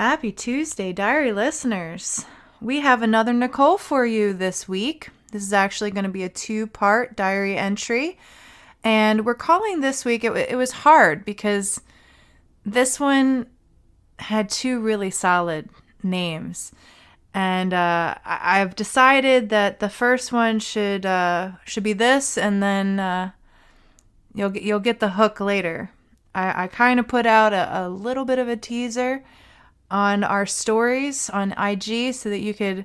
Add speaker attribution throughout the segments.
Speaker 1: Happy Tuesday, diary listeners. We have another Nicole for you this week. This is actually going to be a two-part diary entry. And we're calling this week, it was hard because this one had two really solid names. And I've decided that the first one should be this, and then you'll get the hook later. I kind of put out a little bit of a teaser on our stories on IG so that you could,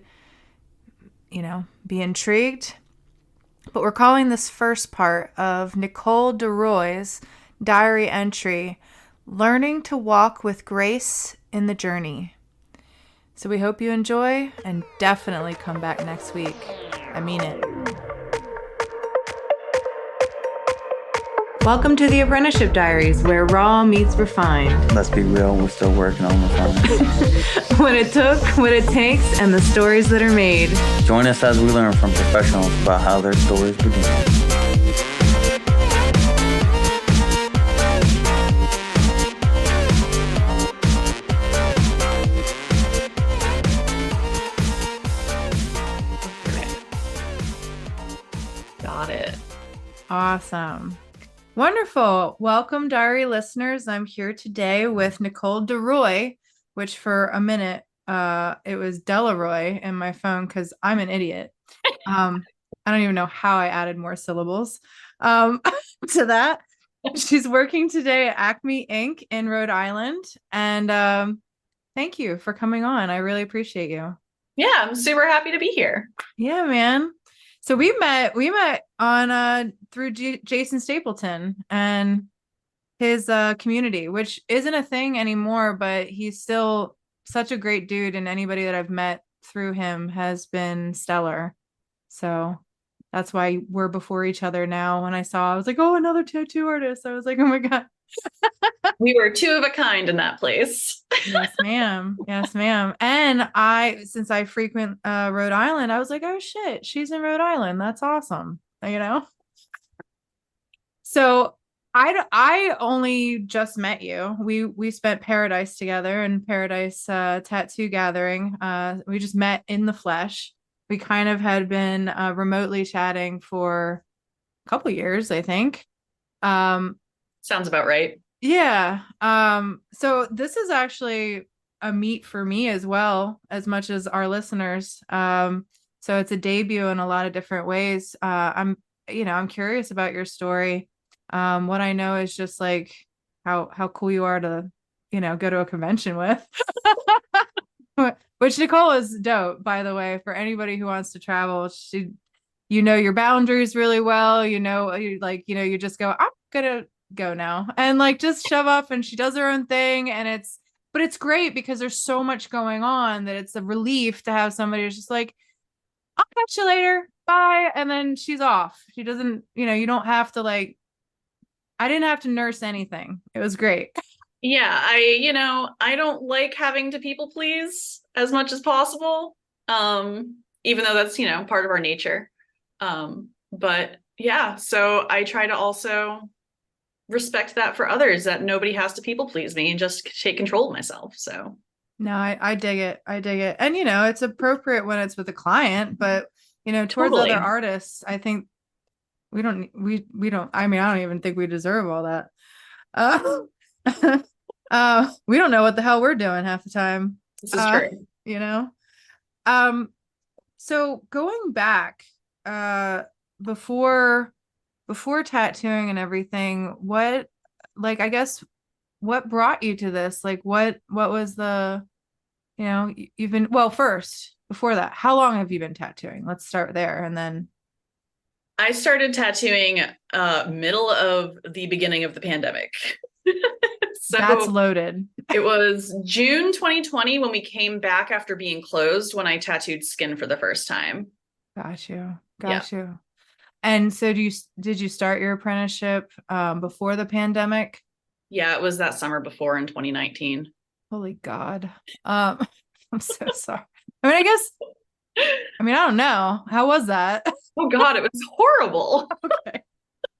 Speaker 1: be intrigued. But we're calling this first part of Nicole DeRoy's diary entry, Learning to Walk with Grace in the Journey. So we hope you enjoy and definitely come back next week. I mean it. Welcome to the Apprenticeship Diaries, where raw meets refined.
Speaker 2: Let's be real, we're still working on the phone.
Speaker 1: What it took, what it takes, and the stories that are made.
Speaker 2: Join us as we learn from professionals about how their stories begin.
Speaker 3: Got it.
Speaker 1: Awesome. Wonderful. Welcome, diary listeners. I'm here today with Nicole DeRoy, which for a minute, it was Delaroy in my phone because I'm an idiot. I don't even know how I added more syllables to that. She's working today at Acme Inc. in Rhode Island. And thank you for coming on. I really appreciate you.
Speaker 3: Yeah, I'm super happy to be here.
Speaker 1: Yeah, man. So we met on through Jason Stapleton and his community, which isn't a thing anymore, but he's still such a great dude, and anybody that I've met through him has been stellar. So that's why we're before each other now. When I was like, oh, another tattoo artist. I was like, oh my God.
Speaker 3: We were two of a kind in that place.
Speaker 1: Yes, ma'am. Yes, ma'am. And since I frequent Rhode Island, I was like, oh shit, she's in Rhode Island. That's awesome. So I only just met you. We spent Paradise together and Paradise tattoo gathering. We just met in the flesh. We kind of had been remotely chatting for a couple years, I think.
Speaker 3: Sounds about right.
Speaker 1: Yeah. So this is actually a meet for me as well, as much as our listeners. So it's a debut in a lot of different ways. I'm curious about your story. What I know is just like how cool you are to, go to a convention with. Which Nicole is dope, by the way, for anybody who wants to travel. Your boundaries really well. You just go, I'm gonna go now, and like just shove up, and she does her own thing, and it's great because there's so much going on that it's a relief to have somebody who's just like, I'll catch you later, bye, and then she's off. She doesn't, you don't have to I didn't have to nurse anything. It was great.
Speaker 3: Yeah, I don't like having to people please as much as possible. Even though that's, part of our nature. But yeah, so I try to also respect that for others, that nobody has to people please me and just take control of myself. So
Speaker 1: no, I dig it. I dig it. And it's appropriate when it's with a client, but towards
Speaker 3: Totally.
Speaker 1: other artists, I think we don't I mean, I don't even think we deserve all that. We don't know what the hell we're doing half the time.
Speaker 3: This is true.
Speaker 1: So going back, before tattooing and everything, what brought you to this? Like what was the, you've been, well, first, before that, how long have you been tattooing? Let's start there. And then
Speaker 3: I started tattooing middle of the beginning of the pandemic. So
Speaker 1: that's loaded.
Speaker 3: It was June 2020 when we came back after being closed, when I tattooed skin for the first time.
Speaker 1: Got you. And so did you start your apprenticeship before the pandemic?
Speaker 3: Yeah, it was that summer before in 2019.
Speaker 1: Holy God. I'm so sorry. I don't know. How was that?
Speaker 3: Oh God, it was horrible.
Speaker 1: Okay.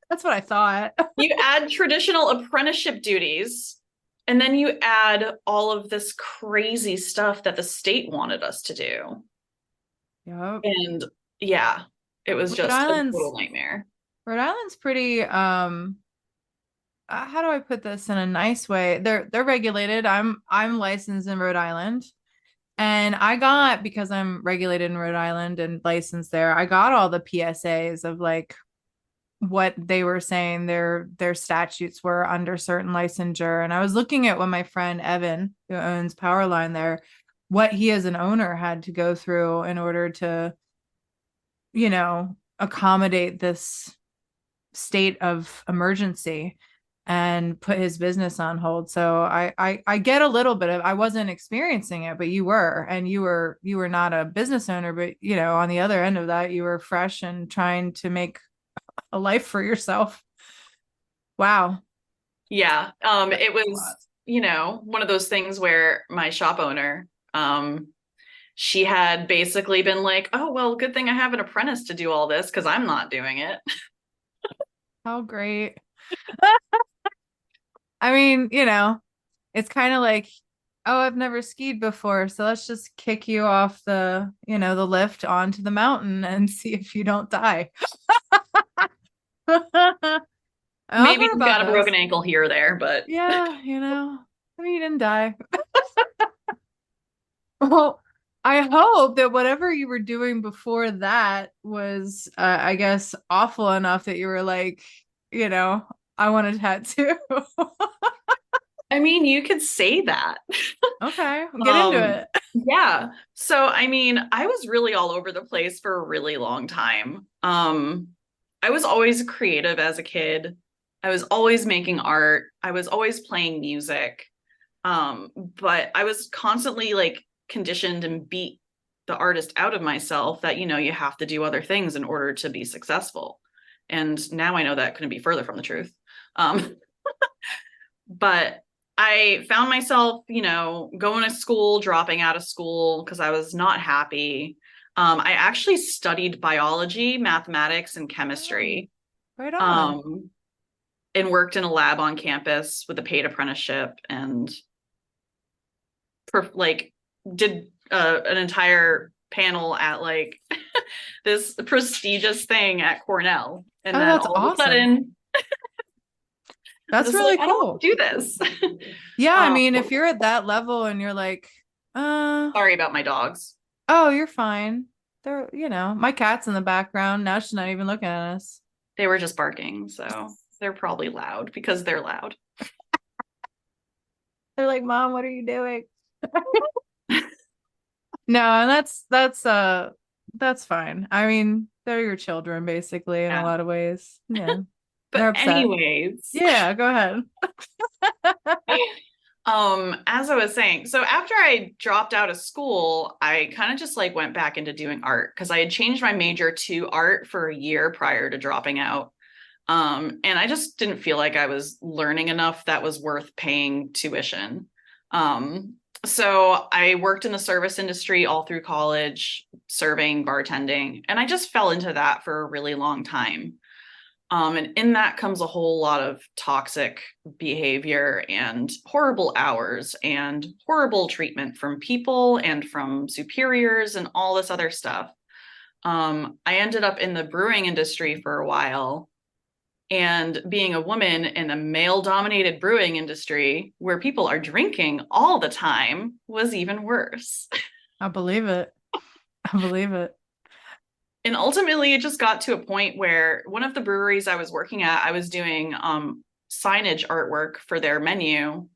Speaker 1: That's what I thought.
Speaker 3: You add traditional apprenticeship duties And then you add all of this crazy stuff that the state wanted us to do.
Speaker 1: Yep.
Speaker 3: And yeah, it was
Speaker 1: Rhode
Speaker 3: just a
Speaker 1: Island's
Speaker 3: total nightmare.
Speaker 1: Rhode Island's pretty how do I put this in a nice way? They're regulated. I'm licensed in Rhode Island. And I got, because I'm regulated in Rhode Island and licensed there, I got all the PSAs of like what they were saying their statutes were under certain licensure. And I was looking at what my friend Evan, who owns Powerline there, what he as an owner had to go through in order to, accommodate this state of emergency and put his business on hold. So I get a little bit of, I wasn't experiencing it, but you were, and you were not a business owner, but on the other end of that, you were fresh and trying to make a life for yourself. Wow.
Speaker 3: Yeah.
Speaker 1: That's
Speaker 3: It
Speaker 1: a lot.
Speaker 3: was, one of those things where my shop owner, she had basically been like, oh, well, good thing I have an apprentice to do all this because I'm not doing it.
Speaker 1: How great. I mean, it's kind of like, oh, I've never skied before, so let's just kick you off the lift onto the mountain and see if you don't die. I've
Speaker 3: Maybe
Speaker 1: heard
Speaker 3: you've
Speaker 1: about
Speaker 3: got a broken
Speaker 1: those.
Speaker 3: ankle here or there, but
Speaker 1: Yeah, I mean, you didn't die. Well, I hope that whatever you were doing before that was, I guess, awful enough that you were like, you know, I want a tattoo.
Speaker 3: I mean, you could say that.
Speaker 1: Okay, get into
Speaker 3: Um,
Speaker 1: it.
Speaker 3: yeah. So, I mean, I was really all over the place for a really long time. I was always creative as a kid. I was always making art. I was always playing music. But I was constantly like conditioned and beat the artist out of myself that, you have to do other things in order to be successful. And now I know that couldn't be further from the truth. Um, but I found myself, going to school, dropping out of school because I was not happy. I actually studied biology, mathematics, and
Speaker 1: Oh,
Speaker 3: chemistry,
Speaker 1: right on.
Speaker 3: um, and worked in a lab on campus with a paid apprenticeship and like did an entire panel at like this prestigious thing at Cornell. And
Speaker 1: Oh,
Speaker 3: then
Speaker 1: that's
Speaker 3: all of a
Speaker 1: awesome.
Speaker 3: sudden, I was
Speaker 1: That's
Speaker 3: just like,
Speaker 1: really
Speaker 3: I don't want
Speaker 1: cool.
Speaker 3: to do this.
Speaker 1: Yeah, I
Speaker 3: um,
Speaker 1: mean, if you're at that level and you're like, uh,
Speaker 3: Sorry about my dogs.
Speaker 1: oh, you're fine. My cat's in the background. Now she's not even looking at us.
Speaker 3: They were just barking, so they're probably loud because they're loud.
Speaker 1: They're like, Mom, what are you doing? No, and that's fine. I mean, they're your children basically in a
Speaker 3: Yeah.
Speaker 1: lot of ways. Yeah. They're
Speaker 3: But
Speaker 1: upset.
Speaker 3: anyways,
Speaker 1: Yeah, go ahead.
Speaker 3: as I was saying, so after I dropped out of school, I kind of just like went back into doing art because I had changed my major to art for a year prior to dropping out. And I just didn't feel like I was learning enough that was worth paying tuition. Um, so I worked in the service industry all through college, serving, bartending, and I just fell into that for a really long time. And in that comes a whole lot of toxic behavior and horrible hours and horrible treatment from people and from superiors and all this other stuff. I ended up in the brewing industry for a while, and being a woman in a male dominated brewing industry where people are drinking all the time was even worse.
Speaker 1: I believe it. I believe it.
Speaker 3: And ultimately, it just got to a point where one of the breweries I was working at, I was doing signage artwork for their menu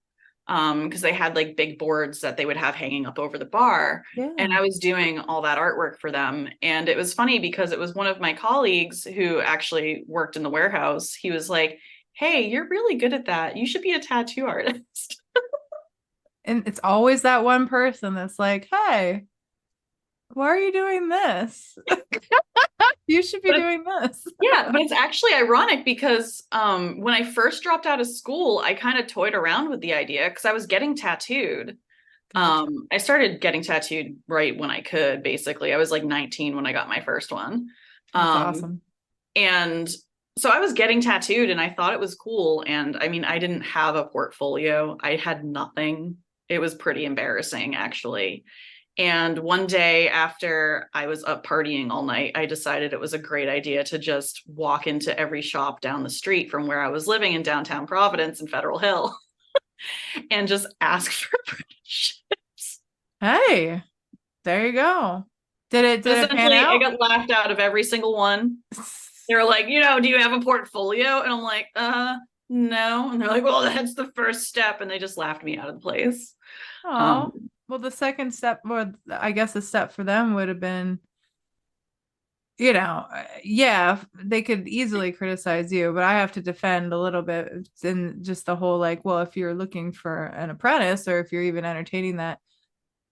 Speaker 3: because they had like big boards that they would have hanging up over the bar. And
Speaker 1: Yeah.
Speaker 3: I was doing all that artwork for them. And it was funny because it was one of my colleagues who actually worked in the warehouse. He was like, hey, you're really good at that. You should be a tattoo artist.
Speaker 1: And it's always that one person that's like, hey, why are you doing this? You should be
Speaker 3: But
Speaker 1: doing this.
Speaker 3: yeah, but it's actually ironic because when I first dropped out of school, I kind of toyed around with the idea because I was getting tattooed.
Speaker 1: Gotcha.
Speaker 3: I started getting tattooed right when I could, basically. I was like 19 when I got my first one.
Speaker 1: That's
Speaker 3: Um,
Speaker 1: awesome.
Speaker 3: and so I was getting tattooed and I thought it was cool. And I mean, I didn't have a portfolio. I had nothing. It was pretty embarrassing, actually. And one day after I was up partying all night, I decided it was a great idea to just walk into every shop down the street from where I was living in downtown Providence and Federal Hill and just ask for apprenticeships.
Speaker 1: Hey, there you go. Did it pan
Speaker 3: Essentially, I
Speaker 1: out?
Speaker 3: got laughed out of every single one. They were like, do you have a portfolio? And I'm like, no. And they're like, well, that's the first step. And they just laughed me out of the place.
Speaker 1: Oh,
Speaker 3: Um,
Speaker 1: well, the second step, or I guess the step for them would have been, yeah, they could easily criticize you, but I have to defend a little bit in just the whole like, well, if you're looking for an apprentice or if you're even entertaining that,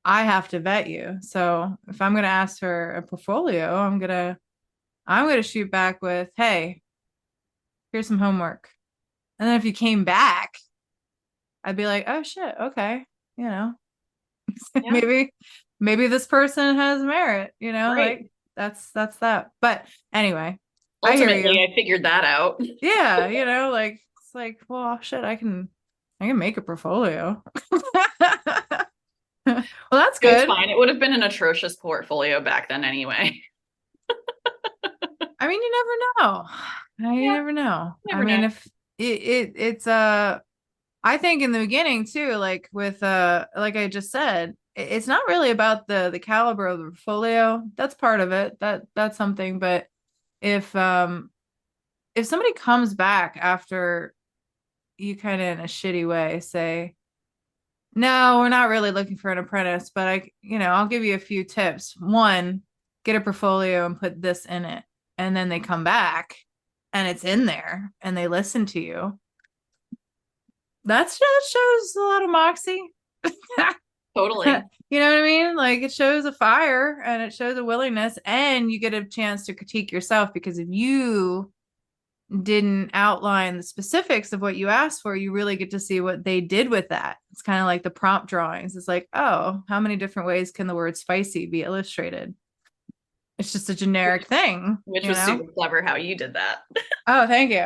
Speaker 1: I have to vet you. So if I'm gonna ask for a portfolio, I'm gonna shoot back with, hey, here's some homework. And then if you came back, I'd be like, oh shit, okay, you know,
Speaker 3: yeah,
Speaker 1: maybe this person has merit,
Speaker 3: right.
Speaker 1: like that's that. But anyway, I hear
Speaker 3: Ultimately,
Speaker 1: you.
Speaker 3: I figured that out.
Speaker 1: Yeah, like it's like, well, shit, I can make a portfolio. Well, that's
Speaker 3: It was
Speaker 1: good.
Speaker 3: fine. It would have been an atrocious portfolio back then anyway.
Speaker 1: I mean, you never know. You
Speaker 3: Yeah,
Speaker 1: never know. I
Speaker 3: never
Speaker 1: mean,
Speaker 3: know.
Speaker 1: if it's I think in the beginning too, like with like I just said, it's not really about the caliber of the portfolio. That's part of it. That's something. But if if somebody comes back after you kind of in a shitty way say, no, we're not really looking for an apprentice, but I'll give you a few tips. One, get a portfolio and put this in it. And then they come back and it's in there and they listen to you. That shows a lot of moxie.
Speaker 3: Totally.
Speaker 1: You know what I mean? Like it shows a fire and it shows a willingness, and you get a chance to critique yourself because if you didn't outline the specifics of what you asked for, you really get to see what they did with that. It's kind of like the prompt drawings. It's like, oh, how many different ways can the word spicy be illustrated? It's just a generic thing,
Speaker 3: Which
Speaker 1: you
Speaker 3: was
Speaker 1: know?
Speaker 3: super clever how you did that.
Speaker 1: Oh, thank you.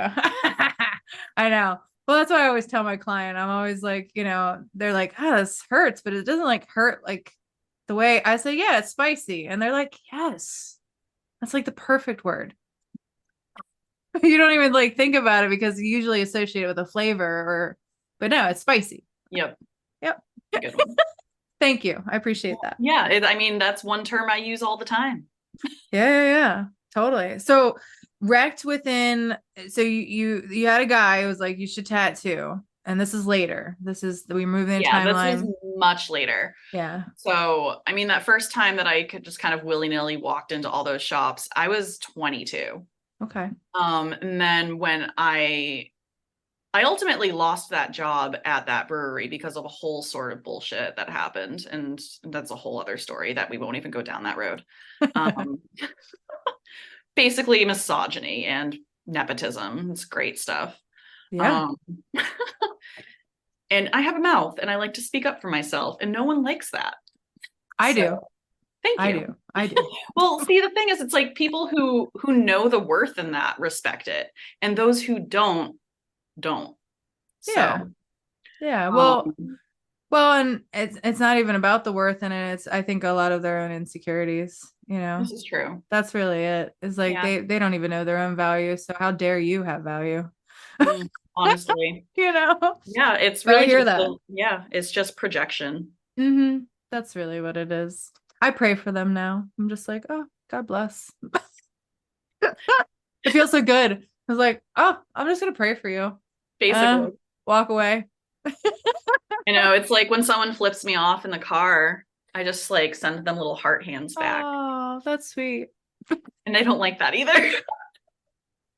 Speaker 1: I know. Well, that's why I always tell my client, I'm always like, they're like, oh, this hurts, but it doesn't like hurt like the way I say, yeah, it's spicy. And they're like, yes, that's like the perfect word. You don't even like think about it because you usually associate it with a flavor but no, it's spicy.
Speaker 3: Yep.
Speaker 1: Yep.
Speaker 3: Good one.
Speaker 1: Thank you. I appreciate that.
Speaker 3: Yeah. I mean, that's one term I use all the time.
Speaker 1: Yeah, yeah, yeah. Totally. So wrecked within, so you had a guy who was like, you should tattoo. And this is later. We move in the
Speaker 3: Yeah. This was
Speaker 1: timeline.
Speaker 3: much later.
Speaker 1: Yeah.
Speaker 3: So, I mean, that first time that I could just kind of willy-nilly walked into all those shops, I was 22.
Speaker 1: Okay.
Speaker 3: And then when I ultimately lost that job at that brewery because of a whole sort of bullshit that happened. And that's a whole other story that we won't even go down that road. Um, basically misogyny and nepotism. It's great stuff.
Speaker 1: Yeah.
Speaker 3: Um, and I have a mouth and I like to speak up for myself, and no one likes that.
Speaker 1: I
Speaker 3: So
Speaker 1: do.
Speaker 3: thank
Speaker 1: I
Speaker 3: you.
Speaker 1: do. I do.
Speaker 3: Well, see, the thing is, it's like people who know the worth in that respect it, and those who don't.
Speaker 1: Yeah.
Speaker 3: So,
Speaker 1: Yeah.
Speaker 3: um,
Speaker 1: Well, and it's not even about the worth in it. It's I think a lot of their own insecurities.
Speaker 3: this is true.
Speaker 1: That's really it. It's like
Speaker 3: Yeah.
Speaker 1: they don't even know their own value. So how dare you have value?
Speaker 3: Honestly,
Speaker 1: You know?
Speaker 3: yeah, it's
Speaker 1: But I
Speaker 3: really
Speaker 1: hear
Speaker 3: just
Speaker 1: that.
Speaker 3: yeah, it's just projection.
Speaker 1: That's really what it is. I pray for them now. I'm just like, oh, God bless. It feels so good. I was like, oh, I'm just gonna pray for you. Uh,
Speaker 3: Basically,
Speaker 1: walk away.
Speaker 3: it's like when someone flips me off in the car, I just like send them little heart hands back,
Speaker 1: Oh, that's sweet.
Speaker 3: and they don't like that either.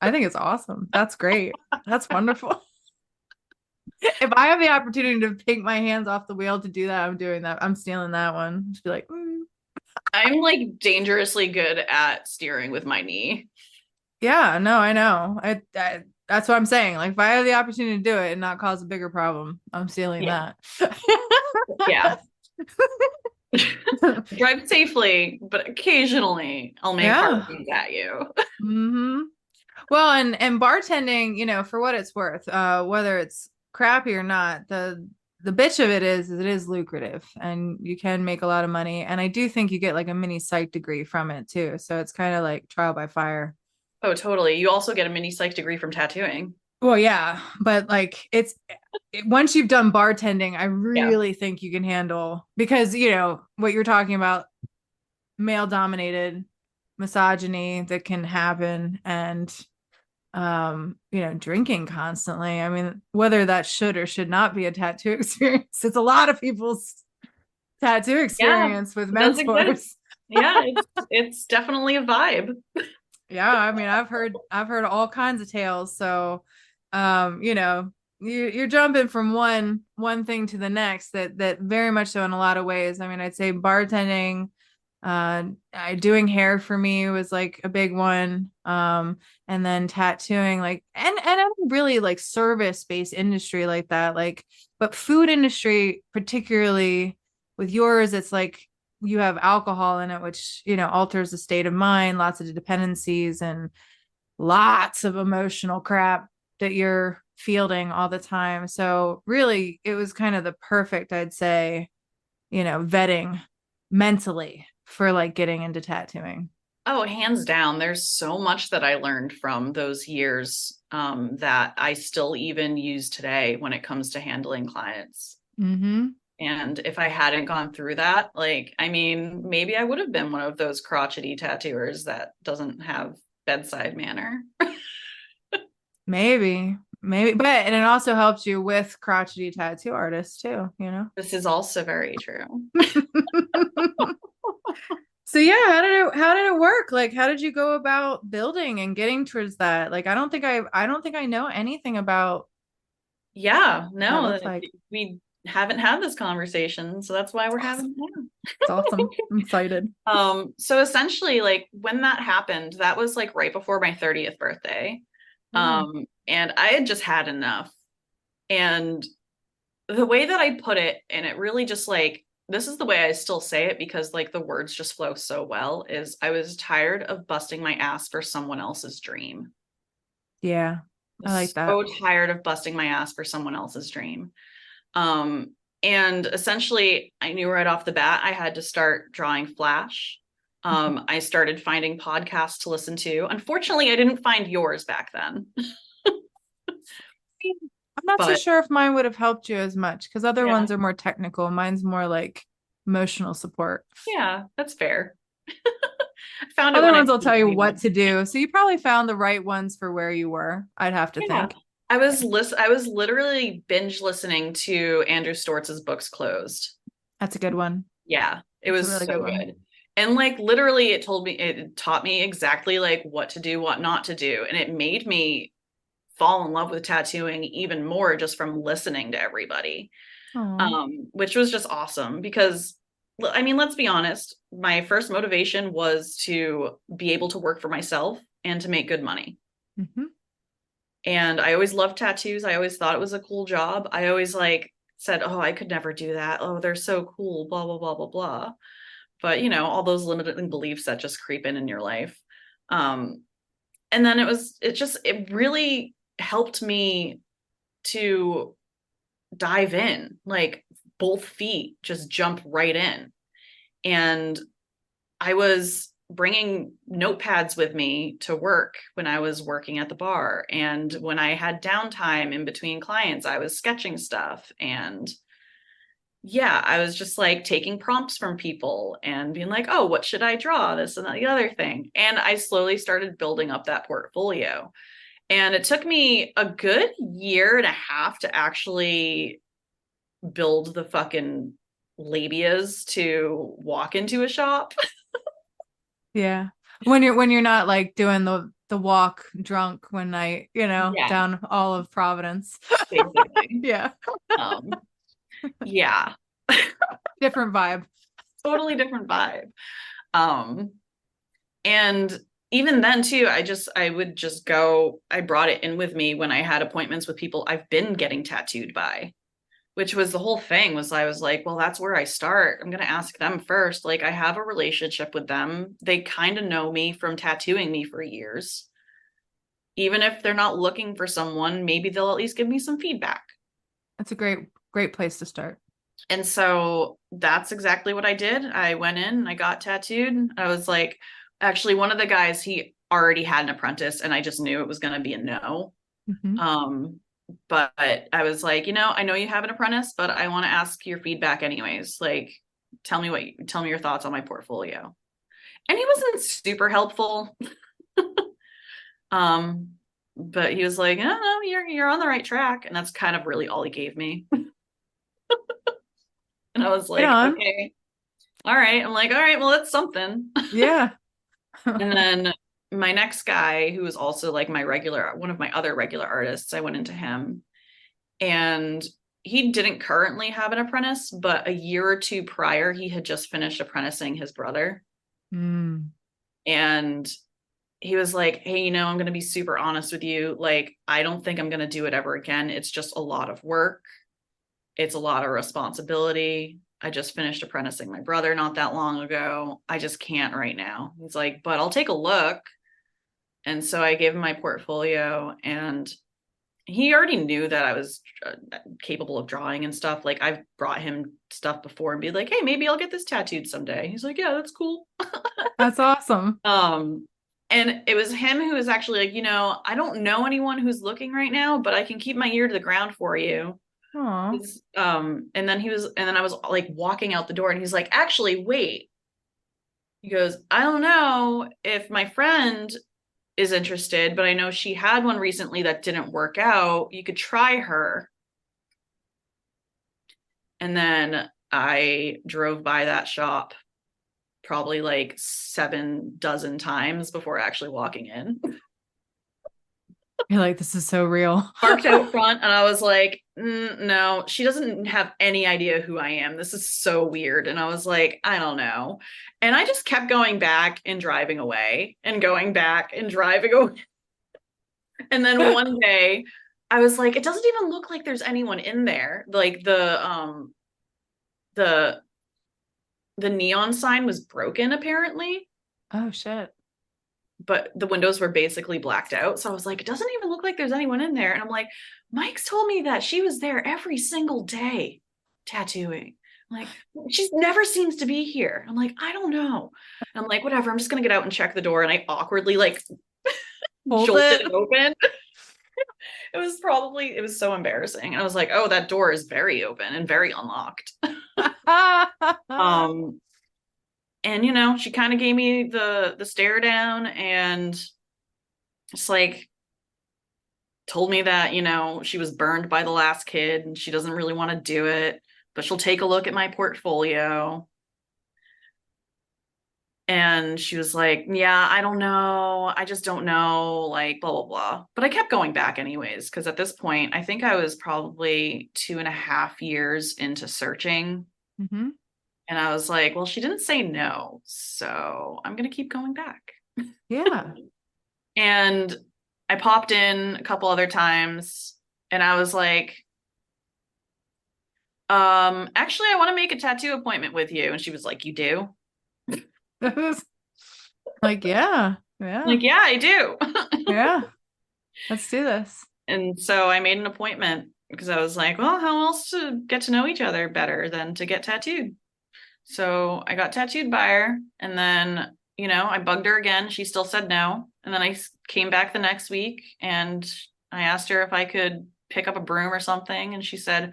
Speaker 1: I think it's awesome. That's great. That's wonderful. If I have the opportunity to take my hands off the wheel to do that, I'm doing that. I'm stealing that one. Just be like,
Speaker 3: I'm like dangerously good at steering with my knee.
Speaker 1: yeah, no, I know. That's what I'm saying. Like, if I have the opportunity to do it and not cause a bigger problem, I'm stealing
Speaker 3: Yeah.
Speaker 1: that.
Speaker 3: Yeah. Drive safely, but occasionally I'll make
Speaker 1: Yeah.
Speaker 3: heart hands at you.
Speaker 1: hmm Well, and bartending, you know, for what it's worth, whether it's crappy or not, the bitch of it is it is lucrative and you can make a lot of money. And I do think you get like a mini psych degree from it too. So it's kind of like trial by fire.
Speaker 3: Oh, totally. You also get a mini psych degree from tattooing.
Speaker 1: Well, yeah, but like once you've done bartending, I
Speaker 3: Yeah.
Speaker 1: really think you can handle because you know what you're talking about, male dominated misogyny that can happen and you know, drinking constantly. I mean, whether that should or should not be a tattoo experience, it's a lot of people's tattoo
Speaker 3: Yeah,
Speaker 1: experience with
Speaker 3: it does exist.
Speaker 1: mentors.
Speaker 3: Yeah, it's definitely a vibe.
Speaker 1: Yeah, I mean, I've heard all kinds of tales. So, you know, you're jumping from one thing to the next that very much so in a lot of ways. I mean, I'd say bartending, doing hair for me was like a big one. And then tattooing, like, and I'm really like service-based industry like that, like, but food industry, particularly with yours, it's like you have alcohol in it, which, you know, alters the state of mind, lots of dependencies and lots of emotional crap that you're fielding all the time. So really it was kind of the perfect, I'd say, you know, vetting mentally for like getting into tattooing.
Speaker 3: Oh, hands down. There's so much that I learned from those years that I still even use today when it comes to handling clients.
Speaker 1: Mm-hmm.
Speaker 3: And if I hadn't gone through that, like, I mean, maybe I would have been one of those crotchety tattooers that doesn't have bedside manner.
Speaker 1: Maybe, but and it also helps you with crotchety tattoo artists too, you know.
Speaker 3: This is also very true.
Speaker 1: So yeah, how did it work? Like how did you go about building and getting towards that? Like I don't think I know anything about
Speaker 3: Yeah,
Speaker 1: what that
Speaker 3: no,
Speaker 1: looks like.
Speaker 3: we haven't had this conversation, so that's why
Speaker 1: It's
Speaker 3: we're
Speaker 1: awesome.
Speaker 3: having it now.
Speaker 1: It's awesome. I'm excited.
Speaker 3: So essentially, like when that happened, that was like right before my 30th birthday.
Speaker 1: Mm.
Speaker 3: And I had just had enough. And the way that I put it, and it really just like this is the way I still say it because like the words just flow so well, is I was tired of busting my ass for someone else's dream.
Speaker 1: Yeah.
Speaker 3: I
Speaker 1: I like
Speaker 3: was
Speaker 1: that.
Speaker 3: so tired of busting my ass for someone else's dream. Um, and essentially, I knew right off the bat I had to start drawing Flash. I started finding podcasts to listen to. Unfortunately, I didn't find yours back then,
Speaker 1: I'm not so
Speaker 3: but
Speaker 1: sure if mine would have helped you as much because other
Speaker 3: yeah,
Speaker 1: ones are more technical. Mine's more like emotional support.
Speaker 3: yeah, that's fair. I found it
Speaker 1: Other
Speaker 3: when I
Speaker 1: ones will tell you
Speaker 3: needed
Speaker 1: what
Speaker 3: one.
Speaker 1: to do. So you probably found the right ones for where you were, I'd have to
Speaker 3: Yeah.
Speaker 1: think.
Speaker 3: I was literally binge listening to Andrew Stortz's Books Closed.
Speaker 1: That's a good one.
Speaker 3: Yeah, it
Speaker 1: That's a
Speaker 3: was
Speaker 1: really
Speaker 3: so
Speaker 1: good one.
Speaker 3: good. And like literally it taught me exactly like what to do, what not to do. And it made me fall in love with tattooing even more just from listening to everybody.
Speaker 1: Oh.
Speaker 3: Which was just awesome because I mean, let's be honest, my first motivation was to be able to work for myself and to make good money.
Speaker 1: Hmm.
Speaker 3: And I always loved tattoos. I always thought it was a cool job. I always like said, "Oh, I could never do that. Oh, they're so cool, blah blah blah blah blah." But, you know, all those limiting beliefs that just creep in your life. Um and then it really helped me to dive in, like both feet just jump right in. And I was bringing notepads with me to work when I was working at the bar. And when I had downtime in between clients, I was sketching stuff. And yeah, I was just like taking prompts from people and being like, oh, what should I draw? This and the other thing. And I slowly started building up that portfolio. And it took me a good year and a half to actually build the fucking labias to walk into a shop.
Speaker 1: Yeah. When you're not like doing the walk drunk one night, you know,
Speaker 3: Yeah,
Speaker 1: down all of Providence.
Speaker 3: basically.
Speaker 1: Yeah.
Speaker 3: Um, yeah,
Speaker 1: Different vibe.
Speaker 3: totally different vibe. Um, and even then too, I would just go, I brought it in with me when I had appointments with people I've been getting tattooed by, which was the whole thing was I was like, well, that's where I start. I'm going to ask them first. Like I have a relationship with them. They kind of know me from tattooing me for years. even if they're not looking for someone, maybe they'll at least give me some feedback.
Speaker 1: That's a great place to start.
Speaker 3: And so that's exactly what I did. I went in, I got tattooed. I was like, actually, one of the guys, he already had an apprentice, and I just knew it was going to be a no.
Speaker 1: Mm-hmm.
Speaker 3: Um, but I was like, I know you have an apprentice, but I want to ask your feedback anyways. Like, tell me your thoughts on my portfolio. And he wasn't super helpful. Um, but he was like, no, you're on the right track. And that's kind of really all he gave me. And I was
Speaker 1: Right
Speaker 3: like,
Speaker 1: on.
Speaker 3: okay, all right. I'm like, all right, well, that's something.
Speaker 1: Yeah.
Speaker 3: And then my next guy, who was also like one of my other regular artists, I went into him, and he didn't currently have an apprentice, but a year or two prior, he had just finished apprenticing his brother.
Speaker 1: Mm.
Speaker 3: And he was like, hey, I'm going to be super honest with you. Like, I don't think I'm going to do it ever again. It's just a lot of work. It's a lot of responsibility. I just finished apprenticing my brother not that long ago. I just can't right now. He's like, but I'll take a look. And so I gave him my portfolio, and he already knew that I was capable of drawing and stuff. Like, I've brought him stuff before and be like, hey, maybe I'll get this tattooed someday. He's like, yeah, that's cool.
Speaker 1: That's awesome.
Speaker 3: And it was him who was actually like, I don't know anyone who's looking right now, but I can keep my ear to the ground for you.
Speaker 1: Aw.
Speaker 3: And then I was like walking out the door, and he's like, actually, wait. He goes, I don't know if my friend is interested, but I know she had one recently that didn't work out. You could try her. And then I drove by that shop probably like 7 dozen times before actually walking in.
Speaker 1: You're like, this is so real.
Speaker 3: Parked out front, and I was like, no, she doesn't have any idea who I am. This is so weird. And I was like, I don't know. And I just kept going back and driving away and going back and driving away. And then one day I was like, it doesn't even look like there's anyone in there. Like the neon sign was broken apparently,
Speaker 1: Oh shit.
Speaker 3: but the windows were basically blacked out. So I was like, it doesn't even look like there's anyone in there. And I'm like, Mike's told me that she was there every single day tattooing. I'm like, she never seems to be here. I'm like, I don't know. And I'm like, whatever, I'm just gonna get out and check the door. And I awkwardly like
Speaker 1: Hold
Speaker 3: jolted
Speaker 1: it.
Speaker 3: it open. It was so embarrassing. And I was like, oh, that door is very open and very unlocked. um and she kind of gave me the stare down, and just like told me that she was burned by the last kid and she doesn't really want to do it, but she'll take a look at my portfolio. And she was like, yeah, I don't know, I just don't know, like blah blah blah. But I kept going back anyways, because at this point I think I was probably 2.5 years into searching.
Speaker 1: Mm-hmm.
Speaker 3: And I was like, well, she didn't say no, so I'm going to keep going back.
Speaker 1: Yeah.
Speaker 3: And I popped in a couple other times, and I was like, actually, I want to make a tattoo appointment with you. And she was like, you do?
Speaker 1: Like, yeah.
Speaker 3: I'm
Speaker 1: Yeah.
Speaker 3: like, yeah, I do.
Speaker 1: Yeah. Let's do this.
Speaker 3: And so I made an appointment because I was like, well, how else to get to know each other better than to get tattooed? So I got tattooed by her, and then, I bugged her again. She still said no. And then I came back the next week, and I asked her if I could pick up a broom or something. And she said,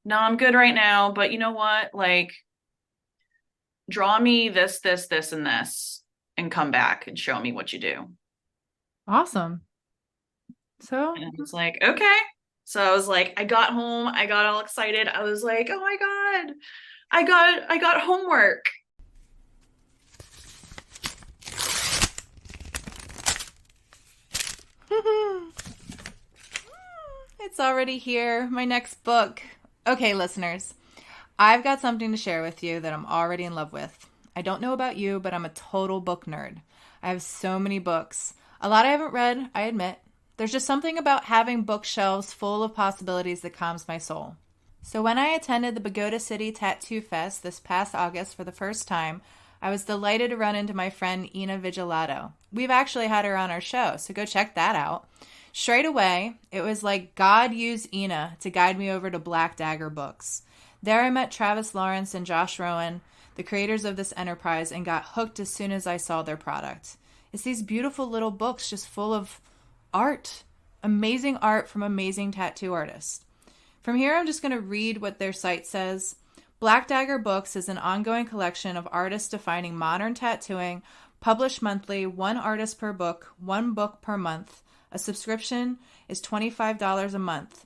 Speaker 3: no, I'm good right now. But you know what? Like, draw me this, this, this, and this, and come back and show me what you do.
Speaker 1: Awesome. So
Speaker 3: And I was like, okay. So I was like, I got home, I got all excited. I was like, oh my God, I got homework.
Speaker 1: it's already here. My next book. Okay, listeners, I've got something to share with you that I'm already in love with. I don't know about you, but I'm a total book nerd. I have so many books. A lot I haven't read, I admit. There's just something about having bookshelves full of possibilities that calms my soul. So when I attended the Pagoda City Tattoo Fest this past August for the first time, I was delighted to run into my friend Ina Vigilato. We've actually had her on our show, so go check that out. Straight away, it was like God used Ina to guide me over to Black Dagger Books. There I met Travis Lawrence and Josh Rowan, the creators of this enterprise, and got hooked as soon as I saw their product. It's these beautiful little books just full of art, amazing art from amazing tattoo artists. From here, I'm just going to read what their site says. Black Dagger Books is an ongoing collection of artists defining modern tattooing, published monthly, one artist per book, one book per month. A subscription is $25 a month.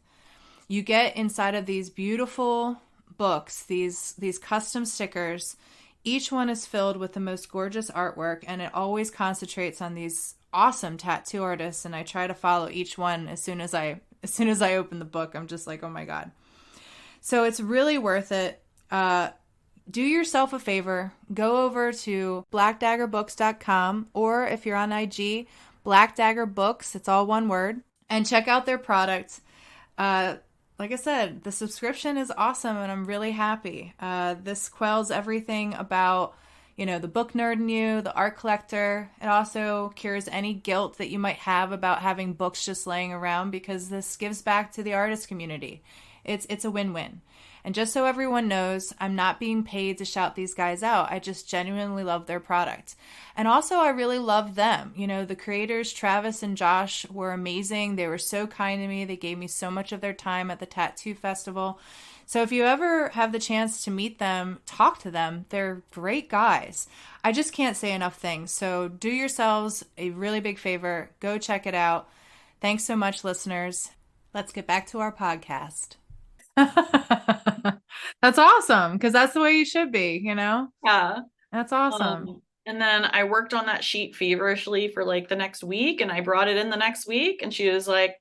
Speaker 1: You get inside of these beautiful books, these custom stickers. Each one is filled with the most gorgeous artwork, and it always concentrates on these awesome tattoo artists, and I try to follow each one as soon as I open the book. I'm just like, oh my God. So it's really worth it. Do yourself a favor. Go over to blackdaggerbooks.com, or if you're on IG, Black Dagger Books, it's all one word, and check out their product. Like I said, the subscription is awesome, and I'm really happy. This quells everything about, the book nerd in you, the art collector. It also cures any guilt that you might have about having books just laying around, because this gives back to the artist community. It's a win-win. And just so everyone knows, I'm not being paid to shout these guys out. I just genuinely love their product. And also, I really love them. The creators, Travis and Josh, were amazing. They were so kind to me. They gave me so much of their time at the Tattoo Festival. So if you ever have the chance to meet them, talk to them. They're great guys. I just can't say enough things. So do yourselves a really big favor. Go check it out. Thanks so much, listeners. Let's get back to our podcast. That's awesome, because that's the way you should be,
Speaker 3: Yeah.
Speaker 1: That's awesome.
Speaker 3: And then I worked on that sheet feverishly for like the next week, and I brought it in the next week, and she was like,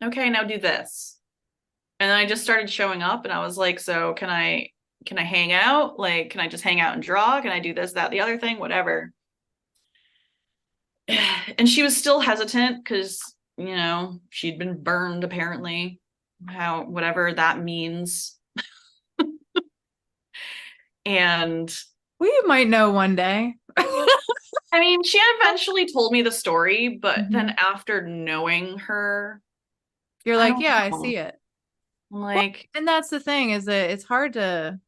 Speaker 3: okay, now do this. And then I just started showing up, and I was like, so can I hang out? Like, can I just hang out and draw? Can I do this, that, the other thing, whatever? And she was still hesitant because, she'd been burned, apparently, whatever that means. And
Speaker 1: we might know one day.
Speaker 3: I mean, she eventually told me the story, but then after knowing her,
Speaker 1: you're like, yeah, I see it.
Speaker 3: Like,
Speaker 1: and that's the thing, is that it's hard to,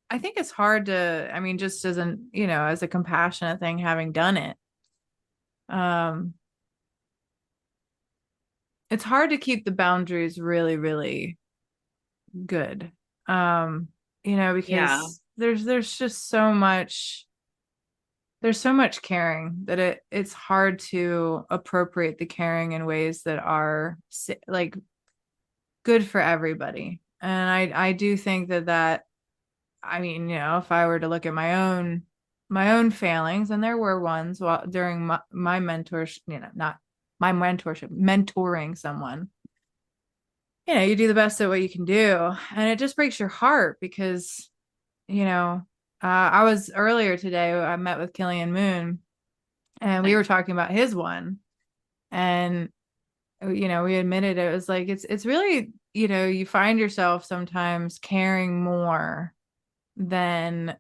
Speaker 1: I think it's hard to, just as as a compassionate thing, having done it. It's hard to keep the boundaries really, really good. Because there's just so much, there's so much caring that it's hard to appropriate the caring in ways that are like good for everybody. And I do think that if I were to look at my own failings, and there were ones during my mentorship, not my mentorship, mentoring someone, you do the best at what you can do. And it just breaks your heart because, I was earlier today, I met with Killian Moon, and we were talking about his one. And, we admitted it was like, it's really, you find yourself sometimes caring more than